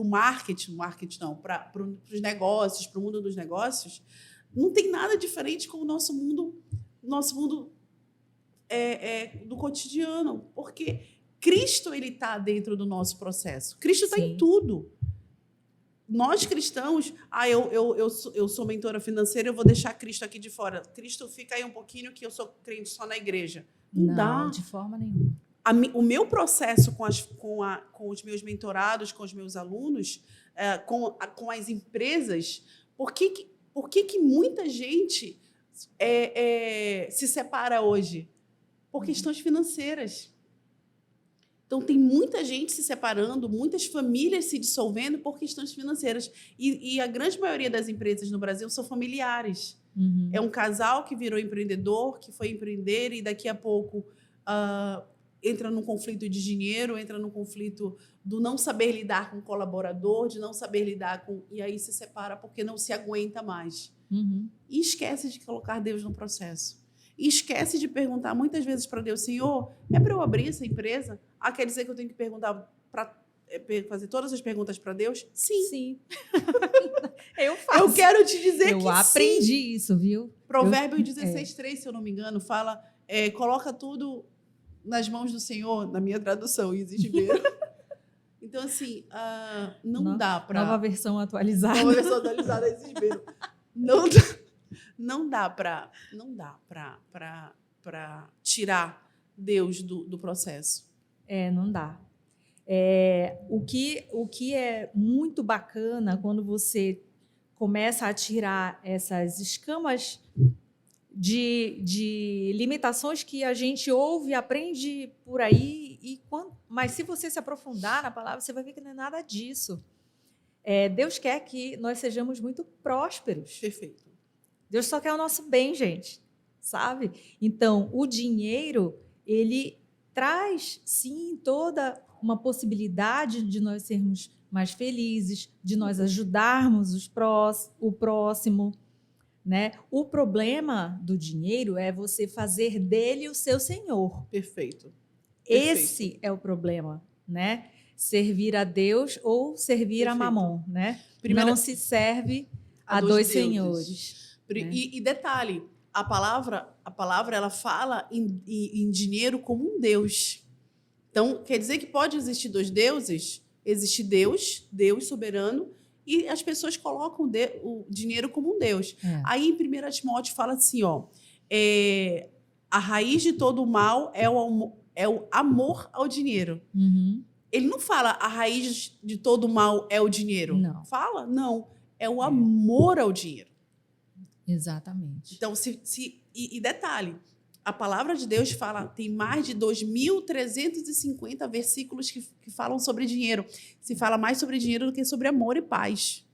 marketing não, para os negócios, para o mundo dos negócios, não tem nada diferente com o nosso mundo do cotidiano, porque Cristo ele está dentro do nosso processo. Cristo está em tudo. Nós cristãos, eu sou mentora financeira, eu vou deixar Cristo aqui de fora. Cristo fica aí um pouquinho que eu sou crente só na igreja. Não dá. De forma nenhuma. O meu processo com os meus mentorados, com os meus alunos, com as empresas, por que muita gente se separa hoje? Por questões financeiras. Então, tem muita gente se separando, muitas famílias se dissolvendo por questões financeiras. E a grande maioria das empresas no Brasil são familiares. Uhum. É um casal que virou empreendedor, que foi empreender e daqui a pouco entra num conflito de dinheiro, entra num conflito do não saber lidar com o colaborador, de não saber lidar com... E aí se separa porque não se aguenta mais. Uhum. E esquece de colocar Deus no processo. E esquece de perguntar muitas vezes para Deus, Senhor, é para eu abrir essa empresa? Quer dizer que eu tenho que perguntar fazer todas as perguntas para Deus? Sim. Eu faço. Eu quero te dizer que eu aprendi isso, viu? Provérbios 16:3, se eu não me engano, fala, coloca tudo nas mãos do Senhor, na minha tradução, Isis Ribeiro. Então, assim, não dá para... Nova versão atualizada. Nova versão atualizada, Isis Ribeiro. Não dá para tirar Deus do processo. Não dá. O que é muito bacana quando você começa a tirar essas escamas de limitações que a gente ouve e aprende por aí, mas se você se aprofundar na palavra, você vai ver que não é nada disso. Deus quer que nós sejamos muito prósperos. Perfeito. Deus só quer o nosso bem, gente, sabe? Então, o dinheiro, ele traz, sim, toda uma possibilidade de nós sermos mais felizes, de nós ajudarmos o próximo, né? O problema do dinheiro é você fazer dele o seu senhor. Perfeito. Esse é o problema, né? Servir a Deus ou servir a Mamon, né? Não se serve a dois senhores. E detalhe, a palavra ela fala em dinheiro como um Deus. Então, quer dizer que pode existir dois deuses? Existe Deus soberano, e as pessoas colocam o dinheiro como um Deus. Aí, em 1 Timóteo, fala assim, a raiz de todo o mal é o amor ao dinheiro. Uhum. Ele não fala a raiz de todo o mal é o dinheiro. Não. Fala? Não. É o amor ao dinheiro. Exatamente. Então, e detalhe, a palavra de Deus fala, tem mais de 2.350 versículos que falam sobre dinheiro. Se fala mais sobre dinheiro do que sobre amor e paz.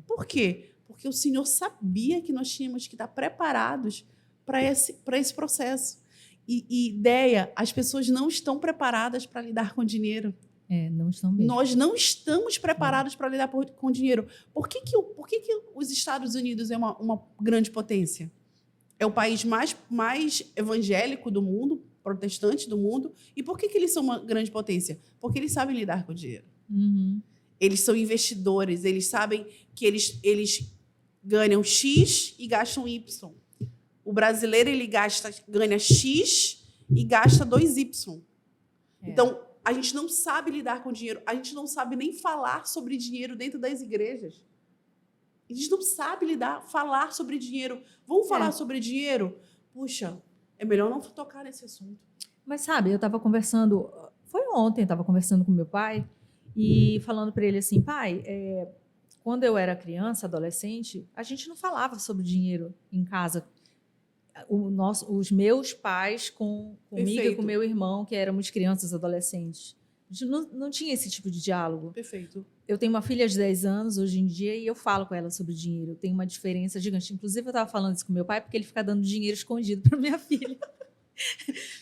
Por quê? Porque o Senhor sabia que nós tínhamos que estar preparados para esse processo. E ideia, as pessoas não estão preparadas para lidar com dinheiro. Não estão mesmo. Nós não estamos preparados para lidar com dinheiro. Por que os Estados Unidos é uma grande potência? É o país mais evangélico do mundo, protestante do mundo. E por que eles são uma grande potência? Porque eles sabem lidar com dinheiro. Uhum. Eles são investidores, eles sabem que eles ganham X e gastam Y. O brasileiro ele ganha X e gasta 2Y. Então, a gente não sabe lidar com dinheiro, a gente não sabe nem falar sobre dinheiro dentro das igrejas. A gente não sabe falar sobre dinheiro. Vamos falar sobre dinheiro? Puxa, é melhor não tocar nesse assunto. Mas sabe, eu estava conversando, foi ontem, eu estava conversando com meu pai e falando para ele assim, pai, quando eu era criança, adolescente, a gente não falava sobre dinheiro em casa. Os meus pais comigo e com meu irmão, que éramos crianças, adolescentes. A gente não tinha esse tipo de diálogo. Perfeito. Eu tenho uma filha de 10 anos hoje em dia e eu falo com ela sobre dinheiro. Tem uma diferença gigante. Inclusive, eu estava falando isso com meu pai porque ele fica dando dinheiro escondido para minha filha.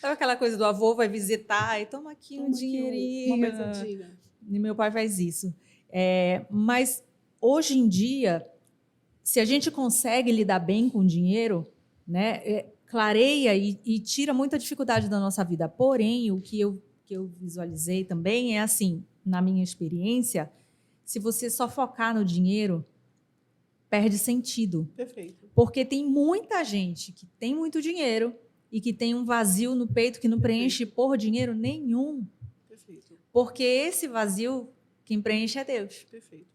Sabe aquela coisa do avô vai visitar e toma aqui um dinheirinho. Uma mesadinha. E meu pai faz isso. Mas, hoje em dia, se a gente consegue lidar bem com o dinheiro, né, clareia e tira muita dificuldade da nossa vida. Porém, o que eu visualizei também é assim, na minha experiência, se você só focar no dinheiro, perde sentido. Perfeito. Porque tem muita gente que tem muito dinheiro e que tem um vazio no peito que não preenche por dinheiro nenhum. Perfeito. Porque esse vazio, quem preenche é Deus. Perfeito.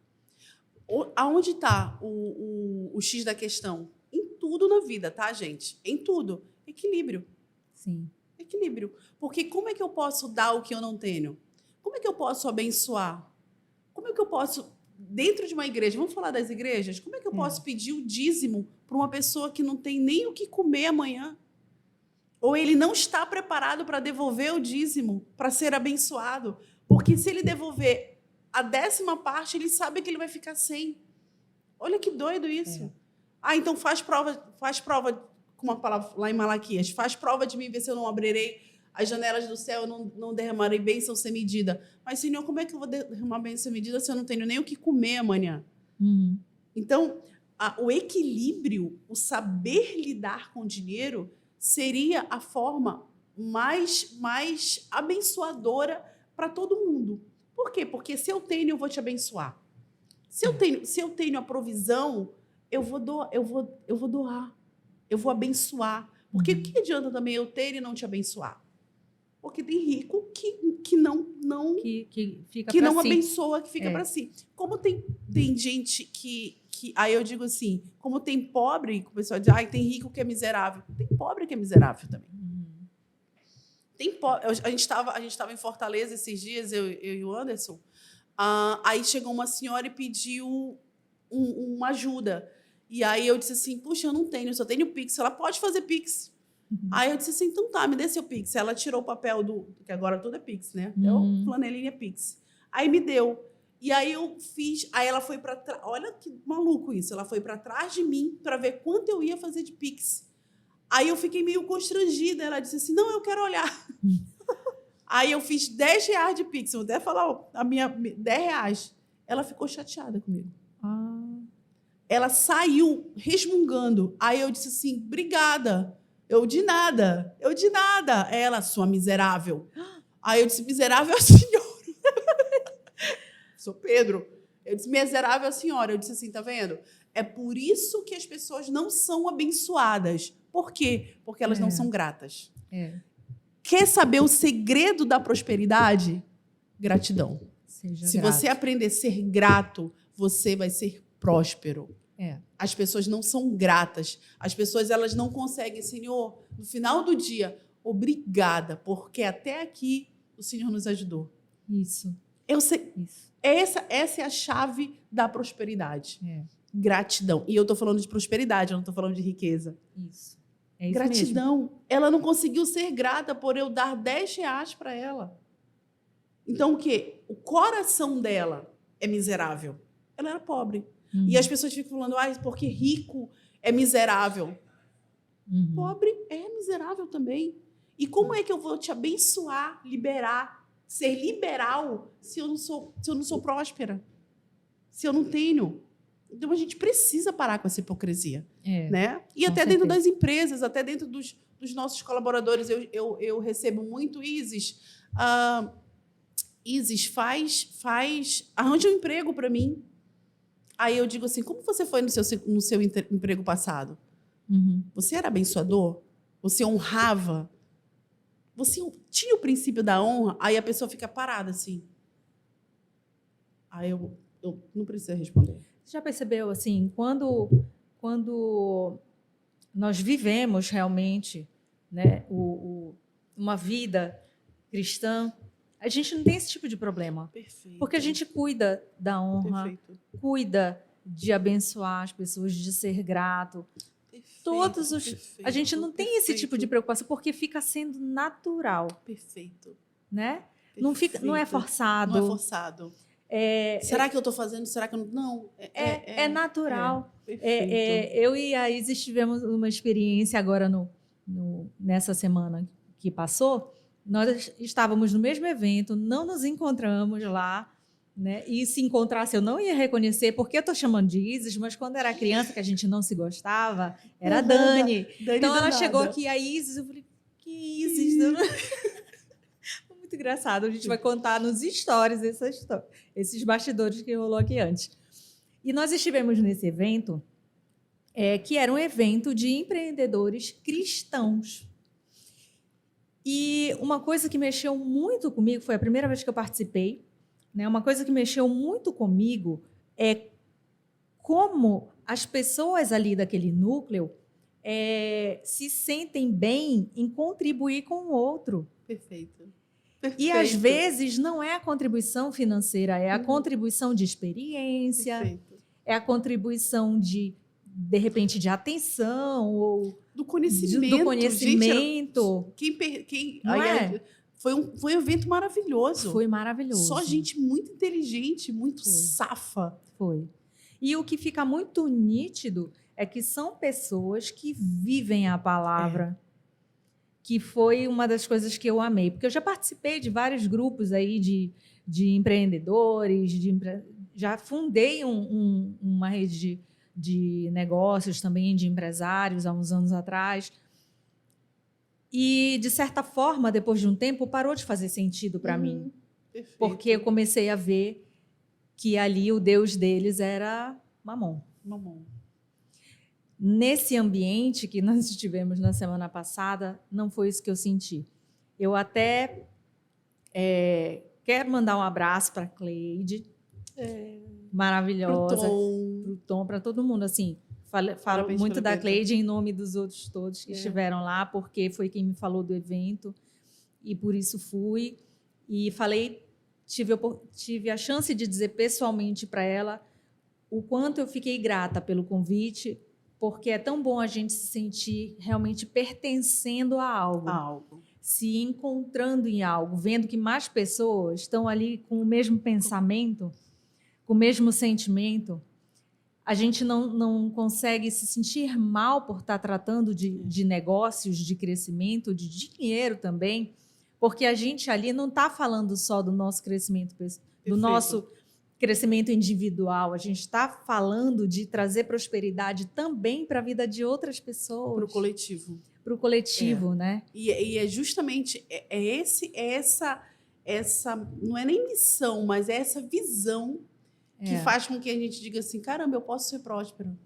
Aonde está o X da questão? Em tudo na vida, tá, gente? Em tudo. Equilíbrio. Sim. Equilíbrio. Porque como é que eu posso dar o que eu não tenho? Como é que eu posso abençoar? Como é que eu posso, dentro de uma igreja, vamos falar das igrejas, como é que eu posso pedir o dízimo para uma pessoa que não tem nem o que comer amanhã? Ou ele não está preparado para devolver o dízimo, para ser abençoado? Porque se ele devolver a 10ª parte, ele sabe que ele vai ficar sem. Olha que doido isso. Então faz prova, com uma palavra lá em Malaquias, faz prova de mim, ver se eu não abrirei as janelas do céu, eu não derramarei bênção sem medida. Mas, Senhor, como é que eu vou derramar bênção sem medida se eu não tenho nem o que comer amanhã? Uhum. Então, o equilíbrio, o saber lidar com o dinheiro, seria a forma mais abençoadora para todo mundo. Por quê? Porque se eu tenho, eu vou te abençoar. Se eu tenho a provisão, eu vou doar, eu vou abençoar. Porque o que adianta também eu ter e não te abençoar? Porque tem rico que não abençoa, que fica para si. Como tem gente que aí eu digo assim, como tem pobre, o pessoal diz, tem rico que é miserável. Tem pobre que é miserável também. Tem pobre, a gente estava em Fortaleza esses dias, eu e o Anderson. Aí chegou uma senhora e pediu uma ajuda. E aí eu disse assim, puxa, eu não tenho, eu só tenho Pix. Ela pode fazer Pix. Aí eu disse assim, então tá, me dê seu Pix. Ela tirou o papel que agora tudo é Pix, né? É o flanelinha Pix. Aí me deu. E aí eu fiz, aí ela foi para trás, olha que maluco isso, ela foi para trás de mim para ver quanto eu ia fazer de Pix. Aí eu fiquei meio constrangida, ela disse assim, não, eu quero olhar. Aí eu fiz R$10 de Pix, eu vou até falar a minha R$10. Ela ficou chateada comigo. Ela saiu resmungando. Aí eu disse assim, obrigada. Eu de nada. Ela, sua miserável. Aí eu disse, miserável é a senhora. Sou Pedro. Eu disse, miserável é a senhora. Eu disse assim, tá vendo? É por isso que as pessoas não são abençoadas. Por quê? Porque elas não são gratas. Quer saber o segredo da prosperidade? Gratidão. Se você aprender a ser grato, você vai ser próspero. As pessoas não são gratas. As pessoas elas não conseguem, Senhor, no final do dia, obrigada, porque até aqui o Senhor nos ajudou. Isso. Eu sei. Isso. Essa é a chave da prosperidade. Gratidão. E eu estou falando de prosperidade, eu não estou falando de riqueza. Isso. É isso Gratidão. Ela não conseguiu ser grata por eu dar R$ 10 para ela. Então, o quê? O coração dela é miserável. Ela era pobre. mesmo. E as pessoas ficam falando, porque rico é miserável. Uhum. Pobre é miserável também. E como é que eu vou te abençoar, liberar, ser liberal se eu não sou próspera? Se eu não tenho? Então, a gente precisa parar com essa hipocrisia. Né? E Com até dentro certeza. das empresas, até dentro dos nossos colaboradores. Eu recebo muito, Isis, arranja um emprego para mim. Aí eu digo assim, como você foi no seu emprego passado? Uhum. Você era abençoador? Você honrava? Você tinha o princípio da honra? Aí a pessoa fica parada assim. Aí eu não preciso responder. Você já percebeu, assim, quando nós vivemos realmente, né, uma vida cristã, a gente não tem esse tipo de problema. Perfeito. Porque a gente cuida da honra, Perfeito. cuida de abençoar as pessoas, de ser grato. A gente não tem esse tipo de preocupação porque fica sendo natural, Perfeito. né? Não é forçado. Não é forçado. Será que eu estou fazendo? Será que eu não? É natural. Perfeito. Eu e a Isis tivemos uma experiência agora nessa semana que passou. Nós estávamos no mesmo evento, não nos encontramos lá, né? E se encontrasse eu não ia reconhecer, porque eu estou chamando de Isis, mas quando era criança que a gente não se gostava, era a Dani. Então ela chegou aqui, a Isis, eu falei, que Isis? Foi muito engraçado, a gente vai contar nos stories esses bastidores que rolou aqui antes. E nós estivemos nesse evento, que era um evento de empreendedores cristãos. E uma coisa que mexeu muito comigo, foi a primeira vez que eu participei, né? Uma coisa que mexeu muito comigo é como as pessoas ali daquele núcleo se sentem bem em contribuir com o outro. Perfeito. E, às vezes, não é a contribuição financeira, é a contribuição de experiência, Perfeito. é a contribuição de repente, de atenção ou do conhecimento. Do conhecimento. Gente, não é? Foi um evento maravilhoso. Foi maravilhoso. Só gente muito inteligente, muito safa. Foi. E o que fica muito nítido é que são pessoas que vivem a palavra. Que foi uma das coisas que eu amei. Porque eu já participei de vários grupos aí de empreendedores, já fundei uma rede de negócios também, de empresários, há uns anos atrás. E, de certa forma, depois de um tempo, parou de fazer sentido para mim. Perfeito. Porque eu comecei a ver que ali o Deus deles era Mamon. Nesse ambiente que nós estivemos na semana passada, não foi isso que eu senti. Eu até quero mandar um abraço para a Cleide, maravilhosa, para o Tom, para todo mundo. Assim, falo muito da Cleide em nome dos outros todos que estiveram lá, porque foi quem me falou do evento e por isso fui. E tive a chance de dizer pessoalmente para ela o quanto eu fiquei grata pelo convite, porque é tão bom a gente se sentir realmente pertencendo a algo. Se encontrando em algo, vendo que mais pessoas estão ali com o mesmo pensamento, com o mesmo sentimento. A gente não consegue se sentir mal por estar tratando de negócios, de crescimento, de dinheiro também, porque a gente ali não está falando só do nosso crescimento, do nosso crescimento individual, a gente está falando de trazer prosperidade também para a vida de outras pessoas. Para o coletivo. Para o coletivo, né? E é justamente essa, não é nem missão, mas é essa visão que faz com que a gente diga assim, caramba, eu posso ser próspero.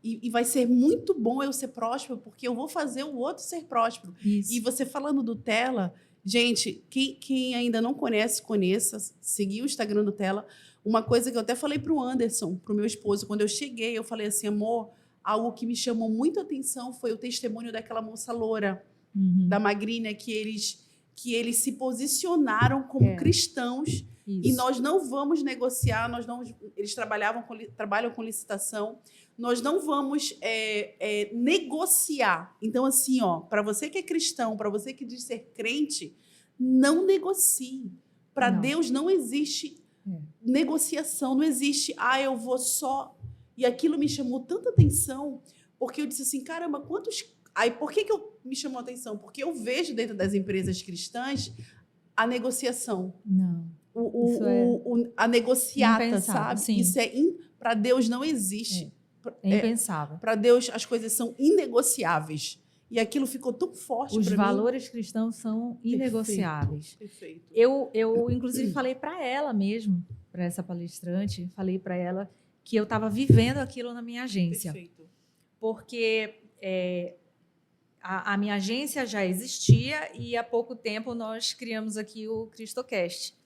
E vai ser muito bom eu ser próspero, porque eu vou fazer o outro ser próspero. Isso. E você falando do Tela, gente, quem ainda não conhece, conheça, seguir o Instagram do Tela. Uma coisa que eu até falei para o Anderson, para o meu esposo, quando eu cheguei, eu falei assim, amor, algo que me chamou muito a atenção foi o testemunho daquela moça loura, da magrinha, que eles se posicionaram como cristãos E nós não vamos negociar, eles trabalham com licitação, nós não vamos negociar. Então, assim, para você que é cristão, para você que diz ser crente, não negocie. Para Deus não existe negociação, não existe, eu vou só... E aquilo me chamou tanta atenção, porque eu disse assim, caramba, Aí, por que me chamou a atenção? Porque eu vejo dentro das empresas cristãs a negociação. Não. A negociata, impensável, sabe? Sim. Isso para Deus não existe. É impensável. Para Deus, as coisas são inegociáveis. E aquilo ficou tão forte para mim. Os valores cristãos são inegociáveis. Perfeito. Eu inclusive, falei para ela mesmo, para essa palestrante, falei para ela que eu estava vivendo aquilo na minha agência. Perfeito. Porque a minha agência já existia e há pouco tempo nós criamos aqui o Cristocast.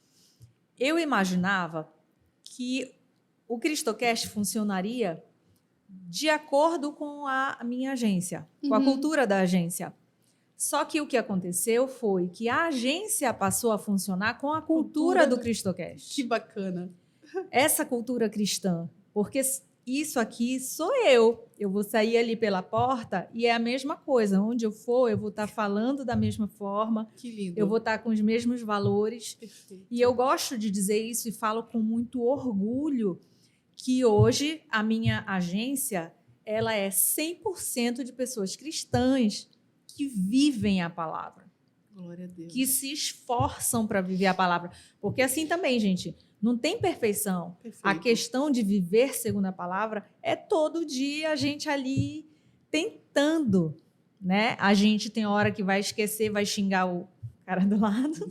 Eu imaginava que o Cristocast funcionaria de acordo com a minha agência, com a cultura da agência. Só que o que aconteceu foi que a agência passou a funcionar com a cultura do Cristocast. Que bacana. Essa cultura cristã, porque isso aqui sou eu. Eu vou sair ali pela porta e é a mesma coisa. Onde eu for, eu vou estar falando da mesma forma. Que lindo. Eu vou estar com os mesmos valores. Perfeito. E eu gosto de dizer isso e falo com muito orgulho que hoje a minha agência ela é 100% de pessoas cristãs que vivem a palavra. Glória a Deus. Que se esforçam para viver a palavra. Porque assim também, gente... Não tem perfeição. Perfeito. A questão de viver segundo a palavra é todo dia a gente ali tentando, né? A gente tem hora que vai esquecer, vai xingar o cara do lado,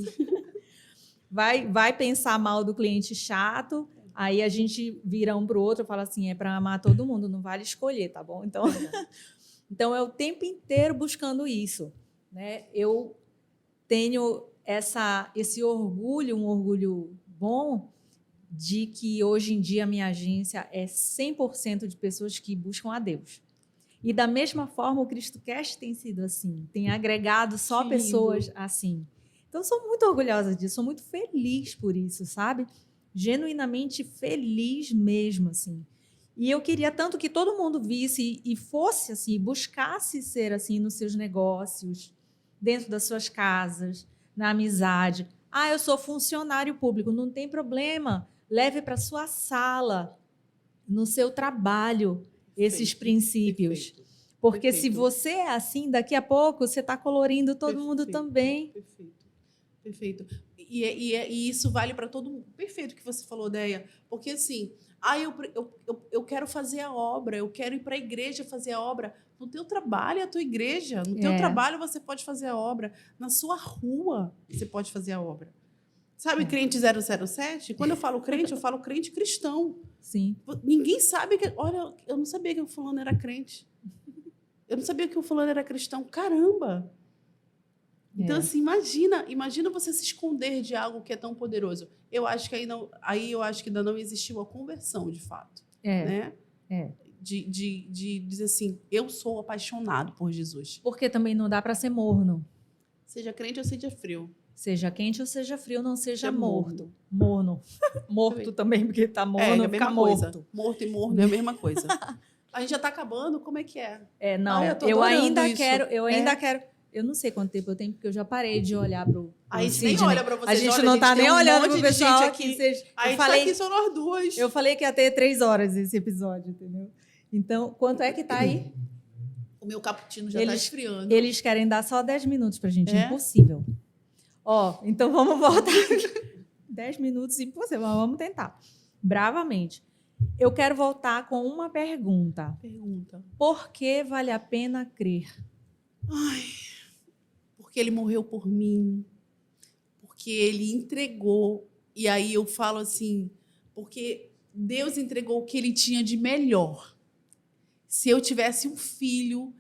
vai pensar mal do cliente chato, aí a gente vira um para o outro e fala assim, é para amar todo mundo, não vale escolher, tá bom? Então é o tempo inteiro buscando isso, né? Eu tenho esse orgulho, um orgulho bom, de que hoje em dia a minha agência é 100% de pessoas que buscam a Deus. E da mesma forma o CristoCast tem sido assim, tem agregado só pessoas assim. Então sou muito orgulhosa disso, sou muito feliz por isso, sabe? Genuinamente feliz mesmo, assim. E eu queria tanto que todo mundo visse e fosse assim, buscasse ser assim nos seus negócios, dentro das suas casas, na amizade. Eu sou funcionário público, não tem problema. Leve para sua sala, no seu trabalho, esses princípios. Perfeito. Porque se você é assim, daqui a pouco você está colorindo todo mundo também. Perfeito. E isso vale para todo mundo. Perfeito o que você falou, Deia. Porque assim, eu quero fazer a obra, eu quero ir para a igreja fazer a obra. No teu trabalho é a tua igreja. No teu trabalho você pode fazer a obra. Na sua rua você pode fazer a obra. Sabe, crente 007? Quando eu falo crente cristão. Sim. Ninguém sabe que... Olha, eu não sabia que o fulano era crente. Eu não sabia que o fulano era cristão. Caramba! Então, assim, imagina você se esconder de algo que é tão poderoso. Eu acho que eu acho que ainda não existiu a conversão, de fato. Né? De dizer assim, eu sou apaixonado por Jesus. Porque também não dá para ser morno. Seja crente ou seja frio. Seja quente ou seja frio, não seja morto. Morno. Morto também, porque tá morno, fica morto. Morto e morno é a mesma coisa. A gente já está acabando, como é que é? Não, eu ainda quero. Eu não sei quanto tempo eu tenho, porque eu já parei de olhar pro a gente nem olha para vocês. A gente não está nem olhando pro pessoal aqui. A gente tá aqui, são nós duas. Eu falei que ia ter 3 horas esse episódio, entendeu? Então, quanto é que tá aí? O meu cappuccino já está esfriando. Eles querem dar só 10 minutos pra gente. Impossível. Então vamos voltar. 10 minutos, impossível, mas vamos tentar. Bravamente. Eu quero voltar com uma pergunta. Por que vale a pena crer? Porque ele morreu por mim. Porque ele entregou. E aí eu falo assim, porque Deus entregou o que ele tinha de melhor. Se eu tivesse um filho,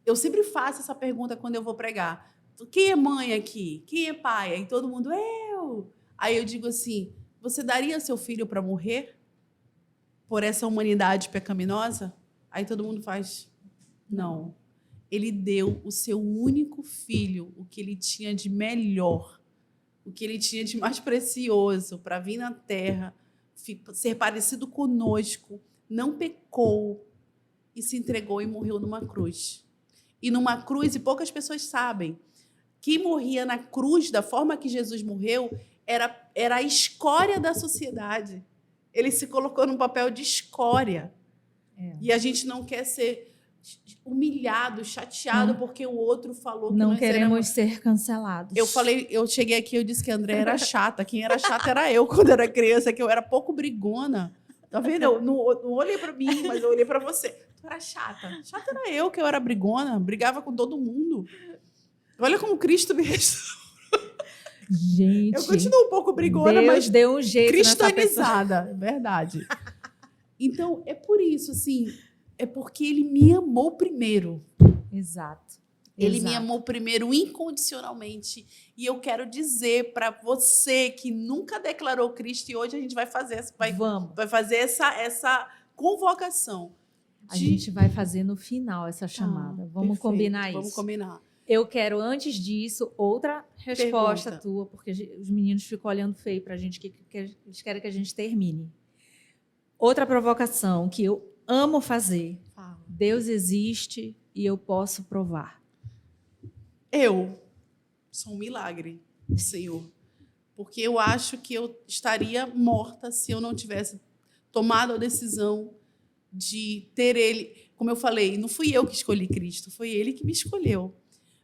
eu sempre faço essa pergunta quando eu vou pregar. Quem é mãe aqui? Quem é pai? Aí todo mundo, eu. Aí eu digo assim, você daria seu filho para morrer por essa humanidade pecaminosa? Aí todo mundo faz, não. Ele deu o seu único filho, o que ele tinha de melhor, o que ele tinha de mais precioso para vir na terra, ser parecido conosco, não pecou e se entregou e morreu numa cruz. E numa cruz, e poucas pessoas sabem, quem morria na cruz da forma que Jesus morreu era a escória da sociedade. Ele se colocou num papel de escória. E a gente não quer ser humilhado, chateado, porque o outro falou que não nós queremos ser cancelados. Eu cheguei aqui, eu disse que a André era chata. Quem era chata era eu quando era criança, que eu era pouco brigona. Tá vendo? Eu não olhei para mim, mas eu olhei para você. Tu era chata. Chata era eu, que eu era brigona, brigava com todo mundo. Olha como Cristo me restaurou. Gente, eu continuo um pouco brigona, Deus mas deu um jeito cristianizada, verdade. Então, é por isso, assim, é porque ele me amou primeiro. Exato. Ele me amou primeiro incondicionalmente. E eu quero dizer para você que nunca declarou Cristo, e hoje a gente vai fazer, vai fazer essa convocação. A gente vai fazer no final essa chamada. Vamos combinar isso. Vamos combinar. Eu quero, antes disso, outra resposta tua, porque os meninos ficam olhando feio para a gente, que eles querem que a gente termine. Outra provocação que eu amo fazer. Deus existe e eu posso provar. Eu sou um milagre, Senhor. Porque eu acho que eu estaria morta se eu não tivesse tomado a decisão de ter ele. Como eu falei, não fui eu que escolhi Cristo, foi ele que me escolheu.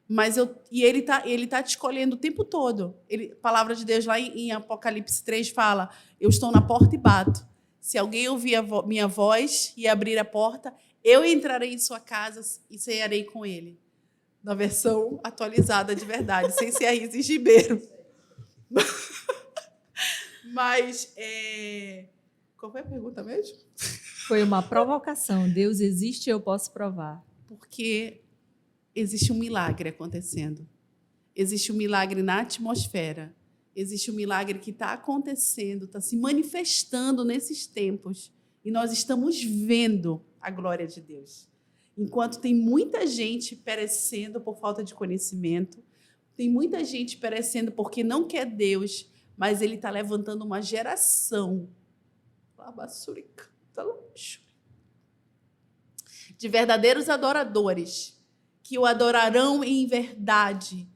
Mas ele tá te escolhendo o tempo todo. A palavra de Deus lá em Apocalipse 3 fala: eu estou na porta e bato. Se alguém ouvir minha voz e abrir a porta, eu entrarei em sua casa e cearei com ele. Na versão atualizada de verdade, sem ser a Isis Ribeiro. Mas, qual foi a pergunta mesmo? Foi uma provocação. Deus existe e eu posso provar. Porque existe um milagre acontecendo. Existe um milagre na atmosfera. Existe um milagre que está acontecendo, está se manifestando nesses tempos. E nós estamos vendo a glória de Deus. Enquanto tem muita gente perecendo por falta de conhecimento, tem muita gente perecendo porque não quer Deus, mas Ele está levantando uma geração de verdadeiros adoradores que o adorarão em verdade.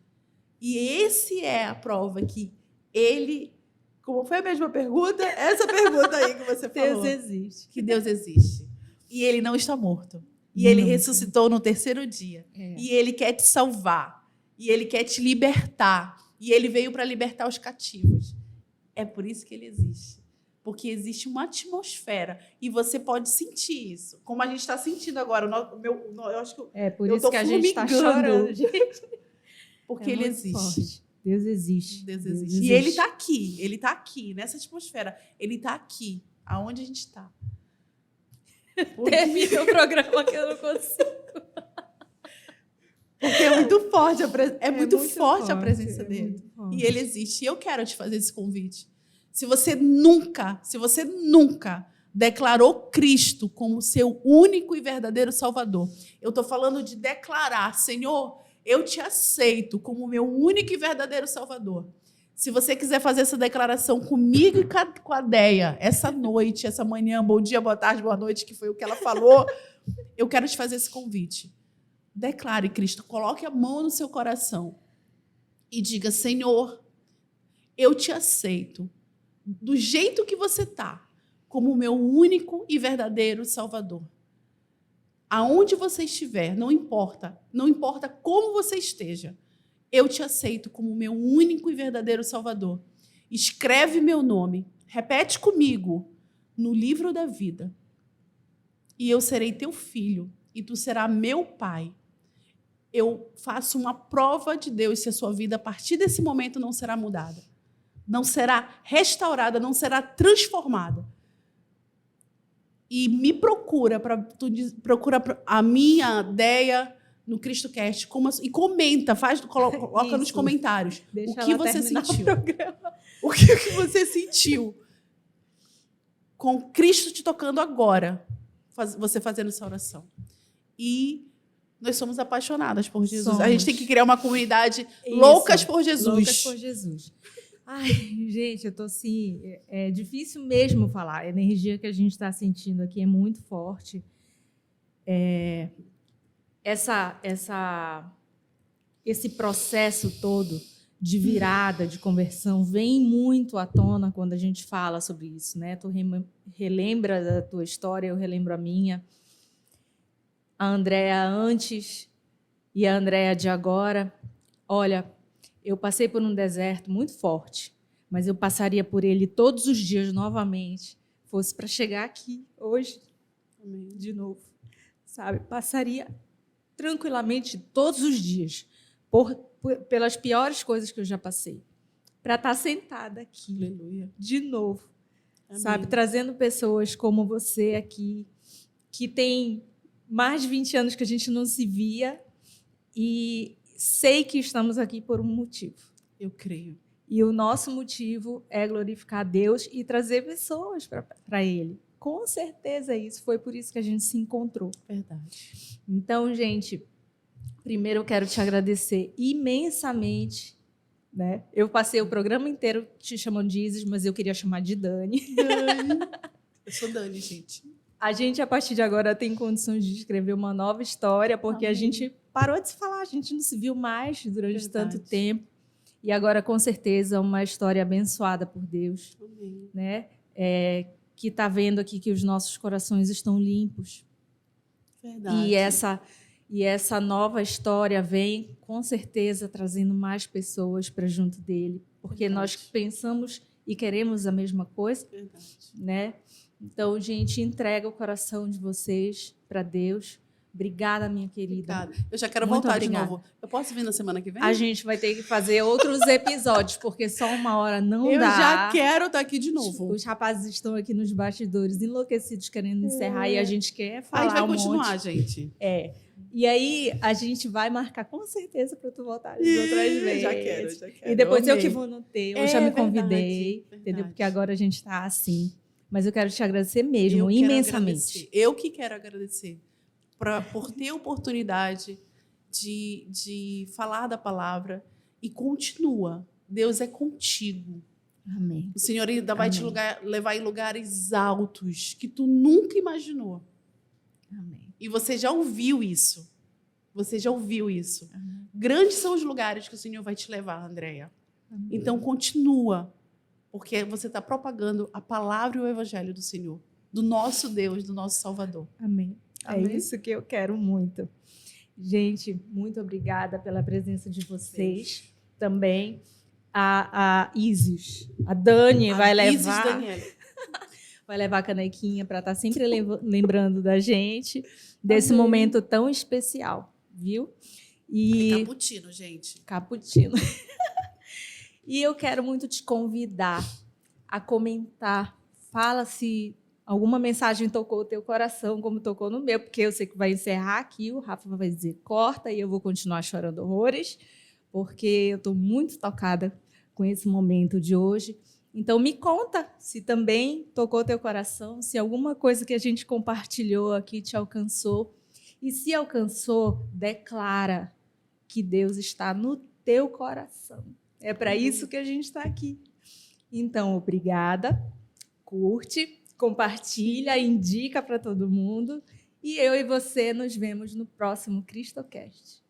E esse é a prova que Ele... Como foi a mesma pergunta? Essa pergunta aí que você falou. Deus existe. Que Deus existe. E Ele não está morto. E Ele ressuscitou no terceiro dia. E Ele quer te salvar. E Ele quer te libertar. E Ele veio para libertar os cativos. É por isso que Ele existe. Porque existe uma atmosfera. E você pode sentir isso. Como a gente está sentindo agora. Eu acho que é por isso que a gente está chorando, gente. Porque Ele existe. Forte. Deus existe. Deus existe. E Ele está aqui. Ele está aqui, nessa atmosfera. Ele está aqui, aonde a gente está. Termina o programa que eu não consigo. Porque é muito forte, muito forte a presença dele. Forte. E ele existe. E eu quero te fazer esse convite. Se você nunca declarou Cristo como seu único e verdadeiro Salvador, eu estou falando de declarar: Senhor, eu te aceito como meu único e verdadeiro Salvador. Se você quiser fazer essa declaração comigo e com a Deia, essa noite, essa manhã, bom dia, boa tarde, boa noite, que foi o que ela falou, eu quero te fazer esse convite. Declare Cristo, coloque a mão no seu coração e diga: Senhor, eu te aceito do jeito que você está, como o meu único e verdadeiro Salvador. Aonde você estiver, não importa como você esteja, eu te aceito como meu único e verdadeiro Salvador. Escreve meu nome, repete comigo, no livro da vida. E eu serei teu filho, e tu serás meu pai. Eu faço uma prova de Deus se a sua vida, a partir desse momento, não será mudada. Não será restaurada, não será transformada. E me procura a minha Deia no CristoCast e comenta, coloca nos comentários o que você sentiu. O que você sentiu com Cristo te tocando agora, você fazendo essa oração. E nós somos apaixonadas por Jesus. A gente tem que criar uma comunidade loucas por Jesus. Loucas por Jesus. Ai, gente, eu tô assim, é difícil mesmo falar. A energia que a gente está sentindo aqui é muito forte. Esse processo todo de virada, de conversão, vem muito à tona quando a gente fala sobre isso, né? Tu relembra da tua história, eu relembro a minha. A Andréa antes e a Andréa de agora. Olha, eu passei por um deserto muito forte, mas eu passaria por ele todos os dias novamente, fosse para chegar aqui hoje, Amém. de novo, sabe? Passaria tranquilamente todos os dias pelas piores coisas que eu já passei, para estar sentada aqui Aleluia. de novo, Amém. sabe? Trazendo pessoas como você aqui, que tem mais de 20 anos que a gente não se via, e sei que estamos aqui por um motivo. Eu creio. E o nosso motivo é glorificar a Deus e trazer pessoas para Ele. Com certeza isso. Foi por isso que a gente se encontrou. Verdade. Então, gente, primeiro eu quero te agradecer imensamente. Né? Eu passei o programa inteiro te chamando de Isis, mas eu queria chamar de Dani. Dani. Eu sou Dani, gente. A gente, a partir de agora, tem condições de escrever uma nova história, porque Amém. a gente parou de se falar, a gente não se viu mais durante Verdade. tanto tempo. E agora, com certeza, uma história abençoada por Deus, Amém. né? Que está vendo aqui que os nossos corações estão limpos. Verdade. E essa nova história vem, com certeza, trazendo mais pessoas para junto dele, porque Verdade. nós pensamos e queremos a mesma coisa, Verdade. né? Então, gente, entrega o coração de vocês para Deus. Obrigada, minha querida. Obrigada. Eu já quero Muito voltar obrigada. de novo. Eu posso vir na semana que vem? A gente vai ter que fazer outros episódios, porque só uma hora não Eu dá. já quero estar aqui de novo. Os rapazes estão aqui nos bastidores, enlouquecidos, querendo encerrar, e a gente quer falar A gente vai um continuar, monte. gente. E aí, a gente vai marcar com certeza para tu voltar as outras vezes. Já quero. E depois eu amei. que vou no teu. Eu já me convidei, verdade. entendeu? Porque agora a gente está assim. Mas eu quero te agradecer mesmo, Eu quero imensamente. agradecer. Eu que quero agradecer por ter a oportunidade de falar da palavra e continua. Deus é contigo. Amém. O Senhor ainda vai te Amém. levar em lugares altos que tu nunca imaginou. Amém. E você já ouviu isso. Você já ouviu isso. Amém. Grandes são os lugares que o Senhor vai te levar, Andréia. Amém. Então, continua. Porque você está propagando a palavra e o evangelho do Senhor. Do nosso Deus, do nosso Salvador. Amém. Amém? É isso que eu quero muito. Gente, muito obrigada pela presença de vocês. Também a Isis, a Dani vai Isis levar, Daniela. vai levar a canequinha para estar sempre lembrando da gente desse Amém. momento tão especial, viu? E E cappuccino, gente. cappuccino. E eu quero muito te convidar a comentar. Fala se alguma mensagem tocou o teu coração, como tocou no meu, porque eu sei que vai encerrar aqui, o Rafa vai dizer corta e eu vou continuar chorando horrores, porque eu estou muito tocada com esse momento de hoje. Então, me conta se também tocou teu coração, se alguma coisa que a gente compartilhou aqui te alcançou. E se alcançou, declara que Deus está no teu coração. É para isso que a gente está aqui. Então, obrigada. Curte, compartilha, indica para todo mundo. E eu e você nos vemos no próximo Cristocast.